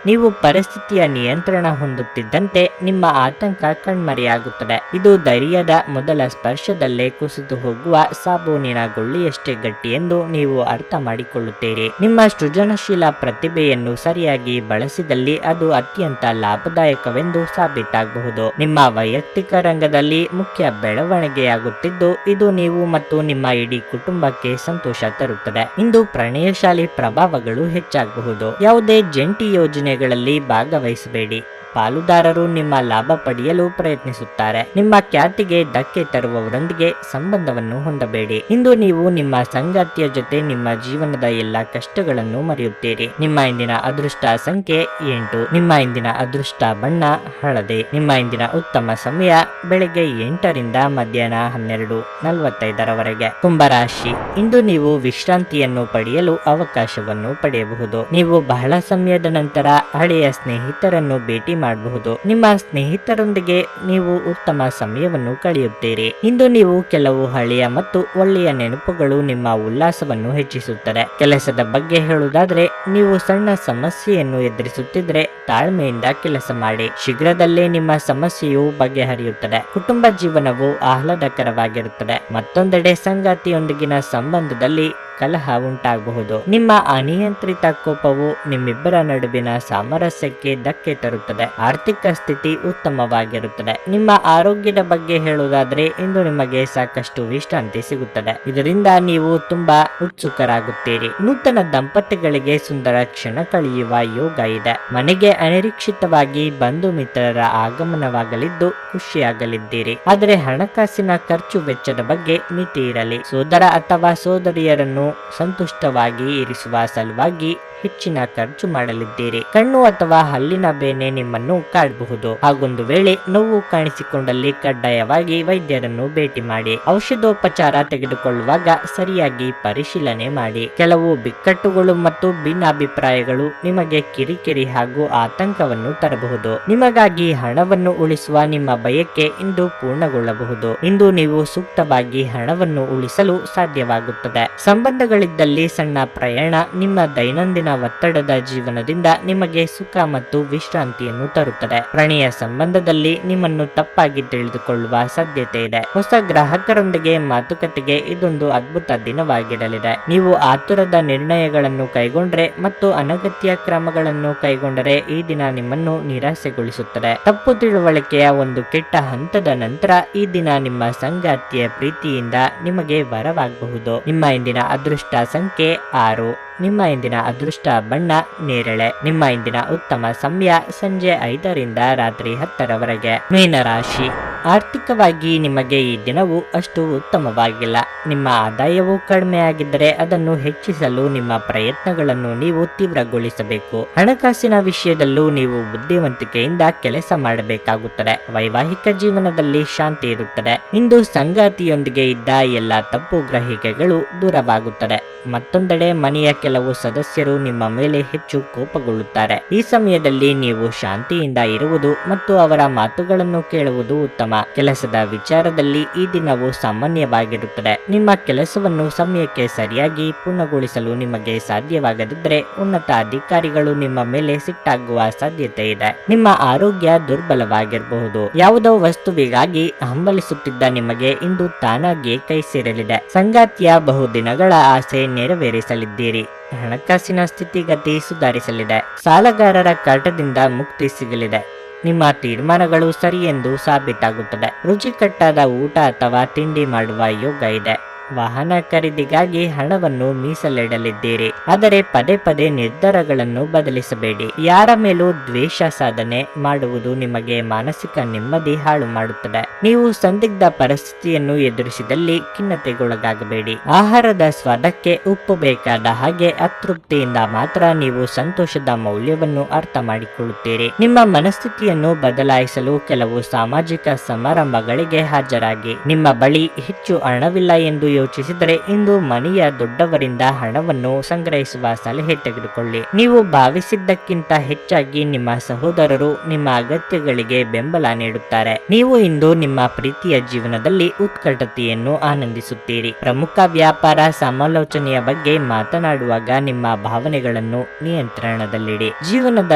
ನೀವು ಪರಿಸ್ಥಿತಿಯ ನಿಯಂತ್ರಣ ಹೊಂದುತ್ತಿದ್ದಂತೆ ನಿಮ್ಮ ಆತಂಕ ಕಣ್ಮರೆಯಾಗುತ್ತದೆ. ಇದು ಧೈರ್ಯದ ಮೊದಲ ಸ್ಪರ್ಶದಲ್ಲೇ ಕುಸಿದು ಹೋಗುವ ಸಾಬೂನಿನ ಗುಳ್ಳಿಯಷ್ಟೇ ಗಟ್ಟಿ ಎಂದು ನೀವು ಅರ್ಥ ಮಾಡಿಕೊಳ್ಳುತ್ತೀರಿ. ನಿಮ್ಮ ಸೃಜನಶೀಲ ಪ್ರತಿಭೆಯನ್ನು ಸರಿಯಾಗಿ ಬಳಸಿದಲ್ಲಿ ಅದು ಅತ್ಯಂತ ಲಾಭದಾಯಕವೆಂದು ಸಾಬೀತಾಗಬಹುದು. ನಿಮ್ಮ ವೈಯಕ್ತಿಕ ರಂಗದಲ್ಲಿ ಮುಖ್ಯ ಬೆಳವಣಿಗೆಯಾಗುತ್ತಿದ್ದು ಇದು ನೀವು ಮತ್ತು ನಿಮ್ಮ ಇಡೀ ಕುಟುಂಬಕ್ಕೆ ಸಂತೋಷ ತರುತ್ತದೆ. ಇಂದು ಪ್ರಣಯಶಾಲಿ ಪ್ರಭಾವಗಳು ಹೆಚ್ಚಾಗಬಹುದು. ಯಾವುದೇ ಜಂಟಿ ಯೋಜನೆಗಳಲ್ಲಿ ಭಾಗವಹಿಸಬೇಡಿ. ಪಾಲುದಾರರು ನಿಮ್ಮ ಲಾಭ ಪಡೆಯಲು ಪ್ರಯತ್ನಿಸುತ್ತಾರೆ. ನಿಮ್ಮ ಖ್ಯಾತಿಗೆ ಧಕ್ಕೆ ತರುವವರೊಂದಿಗೆ ಸಂಬಂಧವನ್ನು ಹೊಂದಬೇಡಿ. ಇಂದು ನೀವು ನಿಮ್ಮ ಸಂಗಾತಿಯ ಜೊತೆ ನಿಮ್ಮ ಜೀವನದ ಎಲ್ಲಾ ಕಷ್ಟಗಳನ್ನು ಮರೆಯುತ್ತೀರಿ. ನಿಮ್ಮ ಇಂದಿನ ಅದೃಷ್ಟ ಸಂಖ್ಯೆ 8. ನಿಮ್ಮ ಇಂದಿನ ಅದೃಷ್ಟ ಬಣ್ಣ ಹಳದಿ. ನಿಮ್ಮ ಇಂದಿನ ಉತ್ತಮ ಸಮಯ ಬೆಳಗ್ಗೆ 8 ಮಧ್ಯಾಹ್ನ 12:45 ಕುಂಭರಾಶಿ. ಇಂದು ನೀವು ವಿಶ್ರಾಂತಿಯನ್ನು ಪಡೆಯಲು ಅವಕಾಶವನ್ನು ಪಡೆಯಬಹುದು. ನೀವು ಬಹಳ ಸಮಯದ ನಂತರ ಹಳೆಯ ಸ್ನೇಹಿತರನ್ನು ಭೇಟಿ ಮಾಡಬಹುದು. ನಿಮ್ಮ ಸ್ನೇಹಿತರೊಂದಿಗೆ ನೀವು ಉತ್ತಮ ಸಮಯವನ್ನು ಕಳೆಯುತ್ತೀರಿ. ಇಂದು ನೀವು ಕೆಲವು ಹಳೆಯ ಮತ್ತು ಒಳ್ಳೆಯ ನೆನಪುಗಳು ನಿಮ್ಮ ಉಲ್ಲಾಸವನ್ನು ಹೆಚ್ಚಿಸುತ್ತದೆ. ಕೆಲಸದ ಬಗ್ಗೆ ಹೇಳುವುದಾದ್ರೆ, ನೀವು ಸಣ್ಣ ಸಮಸ್ಯೆಯನ್ನು ಎದುರಿಸುತ್ತಿದ್ರೆ ತಾಳ್ಮೆಯಿಂದ ಕೆಲಸ ಮಾಡಿ. ಶೀಘ್ರದಲ್ಲೇ ನಿಮ್ಮ ಸಮಸ್ಯೆಯು ಬಗೆಹರಿಯುತ್ತದೆ. ಕುಟುಂಬ ಜೀವನವು ಆಹ್ಲಾದಕರವಾಗಿರುತ್ತದೆ. ಮತ್ತೊಂದೆಡೆ ಸಂಗಾತಿಯೊಂದಿಗಿನ ಸಂಬಂಧದಲ್ಲಿ ಕಲಹ ಉಂಟಾಗಬಹುದು. ನಿಮ್ಮ ಅನಿಯಂತ್ರಿತ ಕೋಪವು ನಿಮ್ಮಿಬ್ಬರ ನಡುವಿನ ಸಾಮರಸ್ಯಕ್ಕೆ ಧಕ್ಕೆ ತರುತ್ತದೆ. ಆರ್ಥಿಕ ಸ್ಥಿತಿ ಉತ್ತಮವಾಗಿರುತ್ತದೆ. ನಿಮ್ಮ ಆರೋಗ್ಯದ ಬಗ್ಗೆ ಹೇಳುವುದಾದ್ರೆ ಇಂದು ನಿಮಗೆ ಸಾಕಷ್ಟು ವಿಶ್ರಾಂತಿ ಸಿಗುತ್ತದೆ. ಇದರಿಂದ ನೀವು ತುಂಬಾ ಉತ್ಸುಕರಾಗುತ್ತೀರಿ. ನೂತನ ದಂಪತಿಗಳಿಗೆ ಸುಂದರ ಕ್ಷಣ ಕಳೆಯುವ ಯೋಗ ಇದೆ. ಮನೆಗೆ ಅನಿರೀಕ್ಷಿತವಾಗಿ ಬಂಧು ಮಿತ್ರರ ಆಗಮನವಾಗಲಿದ್ದು ಖುಷಿಯಾಗಲಿದ್ದೀರಿ. ಆದರೆ ಹಣಕಾಸಿನ ಖರ್ಚು ವೆಚ್ಚದ ಬಗ್ಗೆ ಮಿತಿ ಇರಲಿ. ಸೋದರ ಅಥವಾ ಸೋದರಿಯರನ್ನು ಸಂತುಷ್ಟವಾಗಿ ಇರಿಸುವ ಸಲುವಾಗಿ ಹೆಚ್ಚಿನ ಖರ್ಚು ಮಾಡಲಿದ್ದೀರಿ. ಕಣ್ಣು ಅಥವಾ ಹಲ್ಲಿನ ಬೇನೆ ನಿಮ್ಮನ್ನು ಕಾಡಬಹುದು. ಹಾಗೊಂದು ವೇಳೆ ನೋವು ಕಾಣಿಸಿಕೊಂಡಲ್ಲಿ ಕಡ್ಡಾಯವಾಗಿ ವೈದ್ಯರನ್ನು ಭೇಟಿ ಮಾಡಿ. ಔಷಧೋಪಚಾರ ತೆಗೆದುಕೊಳ್ಳುವಾಗ ಸರಿಯಾಗಿ ಪರಿಶೀಲನೆ ಮಾಡಿ. ಕೆಲವು ಬಿಕ್ಕಟ್ಟುಗಳು ಮತ್ತು ಭಿನ್ನಾಭಿಪ್ರಾಯಗಳು ನಿಮಗೆ ಕಿರಿಕಿರಿ ಹಾಗೂ ಆತಂಕವನ್ನು ತರಬಹುದು. ನಿಮಗಾಗಿ ಹಣವನ್ನು ಉಳಿಸುವ ನಿಮ್ಮ ಬಯಕೆ ಇಂದು ಪೂರ್ಣಗೊಳ್ಳಬಹುದು. ಇಂದು ನೀವು ಸೂಕ್ತವಾಗಿ ಹಣವನ್ನು ಉಳಿಸಲು ಸಾಧ್ಯವಾಗುತ್ತದೆ. ಸಂಬಂಧಗಳಿದ್ದಲ್ಲಿ ಸಣ್ಣ ಪ್ರಯಾಣ ನಿಮ್ಮ ದೈನಂದಿನ ಒತ್ತಡದ ಜೀವನದಿಂದ ನಿಮಗೆ ಸುಖ ಮತ್ತು ವಿಶ್ರಾಂತಿಯನ್ನು ತರುತ್ತದೆ. ಪ್ರಣಯ ಸಂಬಂಧದಲ್ಲಿ ನಿಮ್ಮನ್ನು ತಪ್ಪಾಗಿ ತಿಳಿದುಕೊಳ್ಳುವ ಸಾಧ್ಯತೆ ಇದೆ. ಹೊಸ ಗ್ರಾಹಕರೊಂದಿಗೆ ಮಾತುಕತೆಗೆ ಇದೊಂದು ಅದ್ಭುತ ದಿನವಾಗಿರಲಿದೆ. ನೀವು ಆತುರದ ನಿರ್ಣಯಗಳನ್ನು ಕೈಗೊಂಡ್ರೆ ಮತ್ತು ಅನಗತ್ಯ ಕ್ರಮಗಳನ್ನು ಕೈಗೊಂಡರೆ ಈ ದಿನ ನಿಮ್ಮನ್ನು ನಿರಾಸೆಗೊಳಿಸುತ್ತದೆ. ತಪ್ಪು ತಿಳುವಳಿಕೆಯ ಒಂದು ಕೆಟ್ಟ ಹಂತದ ನಂತರ ಈ ದಿನ ನಿಮ್ಮ ಸಂಗಾತಿಯ ಪ್ರೀತಿಯಿಂದ ನಿಮಗೆ ವರವಾಗಬಹುದು. ನಿಮ್ಮ ಇಂದಿನ ಅದೃಷ್ಟ ಸಂಖ್ಯೆ 6. ನಿಮ್ಮ ಇಂದಿನ ಅದೃಷ್ಟ ಬಣ್ಣ ನೇರಳೆ. ನಿಮ್ಮ ಇಂದಿನ ಉತ್ತಮ ಸಮಯ ಸಂಜೆ 5 ರಿಂದ ರಾತ್ರಿ 10 ರವರೆಗೆ. ಮೀನರಾಶಿ, ಆರ್ಥಿಕವಾಗಿ ನಿಮಗೆ ಈ ದಿನವು ಅಷ್ಟು ಉತ್ತಮವಾಗಿಲ್ಲ. ನಿಮ್ಮ ಆದಾಯವು ಕಡಿಮೆಯಾಗಿದ್ದರೆ ಅದನ್ನು ಹೆಚ್ಚಿಸಲು ನಿಮ್ಮ ಪ್ರಯತ್ನಗಳನ್ನು ನೀವು ತೀವ್ರಗೊಳಿಸಬೇಕು. ಹಣಕಾಸಿನ ವಿಷಯದಲ್ಲೂ ನೀವು ಬುದ್ಧಿವಂತಿಕೆಯಿಂದ ಕೆಲಸ ಮಾಡಬೇಕಾಗುತ್ತದೆ. ವೈವಾಹಿಕ ಜೀವನದಲ್ಲಿ ಶಾಂತಿ ಇರುತ್ತದೆ. ಇಂದು ಸಂಗಾತಿಯೊಂದಿಗೆ ಇದ್ದ ಎಲ್ಲ ತಪ್ಪು ಗ್ರಹಿಕೆಗಳು ದೂರವಾಗುತ್ತದೆ. ಮತ್ತೊಂದೆಡೆ ಮನೆಯ ಕೆಲವು ಸದಸ್ಯರು ನಿಮ್ಮ ಮೇಲೆ ಹೆಚ್ಚು ಕೋಪಗೊಳ್ಳುತ್ತಾರೆ. ಈ ಸಮಯದಲ್ಲಿ ನೀವು ಶಾಂತಿಯಿಂದ ಇರುವುದು ಮತ್ತು ಅವರ ಮಾತುಗಳನ್ನು ಕೇಳುವುದು ಉತ್ತಮ. ಕೆಲಸದ ವಿಚಾರದಲ್ಲಿ ಈ ದಿನವು ಸಾಮಾನ್ಯವಾಗಿರುತ್ತದೆ. ನಿಮ್ಮ ಕೆಲಸವನ್ನು ಸಮಯಕ್ಕೆ ಸರಿಯಾಗಿ ಪೂರ್ಣಗೊಳಿಸಲು ನಿಮಗೆ ಸಾಧ್ಯವಾಗದಿದ್ದರೆ ಉನ್ನತ ಅಧಿಕಾರಿಗಳು ನಿಮ್ಮ ಮೇಲೆ ಸಿಟ್ಟಾಗುವ ಸಾಧ್ಯತೆ ಇದೆ. ನಿಮ್ಮ ಆರೋಗ್ಯ ದುರ್ಬಲವಾಗಿರಬಹುದು. ಯಾವುದೋ ವಸ್ತುವಿಗಾಗಿ ಹಂಬಲಿಸುತ್ತಿದ್ದ ನಿಮಗೆ ಇಂದು ತಾನಾಗಿಯೇ ಕೈ ಸೇರಲಿದೆ. ಸಂಗಾತಿಯ ಬಹುದಿನಗಳ ಆಸೆ ನೆರವೇರಿಸಲಿದ್ದೀರಿ. ಹಣಕಾಸಿನ ಸ್ಥಿತಿಗತಿ ಸುಧಾರಿಸಲಿದೆ. ಸಾಲಗಾರರ ಕಾಟದಿಂದ ಮುಕ್ತಿ ಸಿಗಲಿದೆ. ನಿಮ್ಮ ತೀರ್ಮಾನಗಳು ಸರಿ ಎಂದು ಸಾಬೀತಾಗುತ್ತದೆ. ರುಚಿಕಟ್ಟಾದ ಊಟ ಅಥವಾ ತಿಂಡಿ ಮಾಡುವ ಯೋಗ ಇದೆ. ವಾಹನ ಖರೀದಿಗಾಗಿ ಹಣವನ್ನು ಮೀಸಲಿಡಲಿದ್ದೀರಿ. ಆದರೆ ಪದೇ ಪದೇ ನಿರ್ಧಾರಗಳನ್ನು ಬದಲಿಸಬೇಡಿ. ಯಾರ ಮೇಲೂ ದ್ವೇಷ ಸಾಧನೆ ಮಾಡುವುದು ನಿಮಗೆ ಮಾನಸಿಕ ನೆಮ್ಮದಿ ಹಾಳು ಮಾಡುತ್ತದೆ. ನೀವು ಸಂದಿಗ್ಧ ಪರಿಸ್ಥಿತಿಯನ್ನು ಎದುರಿಸಿದಲ್ಲಿ ಖಿನ್ನತೆಗೊಳಗಾಗಬೇಡಿ. ಆಹಾರದ ಸ್ವಾದಕ್ಕೆ ಉಪ್ಪು ಬೇಕಾದ ಹಾಗೆ ಅತೃಪ್ತಿಯಿಂದ ಮಾತ್ರ ನೀವು ಸಂತೋಷದ ಮೌಲ್ಯವನ್ನು ಅರ್ಥ ಮಾಡಿಕೊಳ್ಳುತ್ತೀರಿ. ನಿಮ್ಮ ಮನಸ್ಥಿತಿಯನ್ನು ಬದಲಾಯಿಸಲು ಕೆಲವು ಸಾಮಾಜಿಕ ಸಮಾರಂಭಗಳಿಗೆ ಹಾಜರಾಗಿ. ನಿಮ್ಮ ಬಳಿ ಹೆಚ್ಚು ಹಣವಿಲ್ಲ ಎಂದು ಯೋಚಿಸಿದರೆ ಇಂದು ಮನೆಯ ದೊಡ್ಡವರಿಂದ ಹಣವನ್ನು ಸಂಗ್ರಹಿಸುವ ಸಲಹೆ ತೆಗೆದುಕೊಳ್ಳಿ. ನೀವು ಭಾವಿಸಿದ್ದಕ್ಕಿಂತ ಹೆಚ್ಚಾಗಿ ನಿಮ್ಮ ಸಹೋದರರು ನಿಮ್ಮ ಅಗತ್ಯಗಳಿಗೆ ಬೆಂಬಲ ನೀಡುತ್ತಾರೆ. ನೀವು ಇಂದು ನಿಮ್ಮ ಪ್ರೀತಿಯ ಜೀವನದಲ್ಲಿ ಉತ್ಕಟತೆಯನ್ನು ಆನಂದಿಸುತ್ತೀರಿ. ಪ್ರಮುಖ ವ್ಯಾಪಾರ ಸಮಾಲೋಚನೆಯ ಬಗ್ಗೆ ಮಾತನಾಡುವಾಗ ನಿಮ್ಮ ಭಾವನೆಗಳನ್ನು ನಿಯಂತ್ರಣದಲ್ಲಿಡಿ. ಜೀವನದ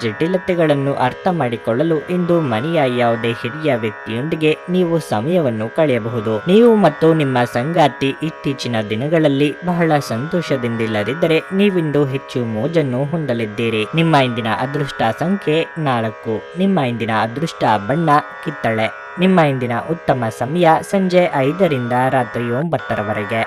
ಜಟಿಲತೆಗಳನ್ನು ಅರ್ಥ ಮಾಡಿಕೊಳ್ಳಲು ಇಂದು ಮನೆಯ ಯಾವುದೇ ಹಿರಿಯ ವ್ಯಕ್ತಿಯೊಂದಿಗೆ ನೀವು ಸಮಯವನ್ನು ಕಳೆಯಬಹುದು. ನೀವು ಮತ್ತು ನಿಮ್ಮ ಸಂಗಾತಿ ಇತ್ತೀಚಿನ ದಿನಗಳಲ್ಲಿ ಬಹಳ ಸಂತೋಷದಿಂದಿಲ್ಲದಿದ್ದರೆ ನೀವಿಂದು ಹೆಚ್ಚು ಮೋಜನ್ನು ಹೊಂದಲಿದ್ದೀರಿ. ನಿಮ್ಮ ಇಂದಿನ ಅದೃಷ್ಟ ಸಂಖ್ಯೆ 4. ನಿಮ್ಮ ಇಂದಿನ ಅದೃಷ್ಟ ಬಣ್ಣ ಕಿತ್ತಳೆ. ನಿಮ್ಮ ಇಂದಿನ ಉತ್ತಮ ಸಮಯ ಸಂಜೆ 5 ರಿಂದ ರಾತ್ರಿ 9 ರವರೆಗೆ.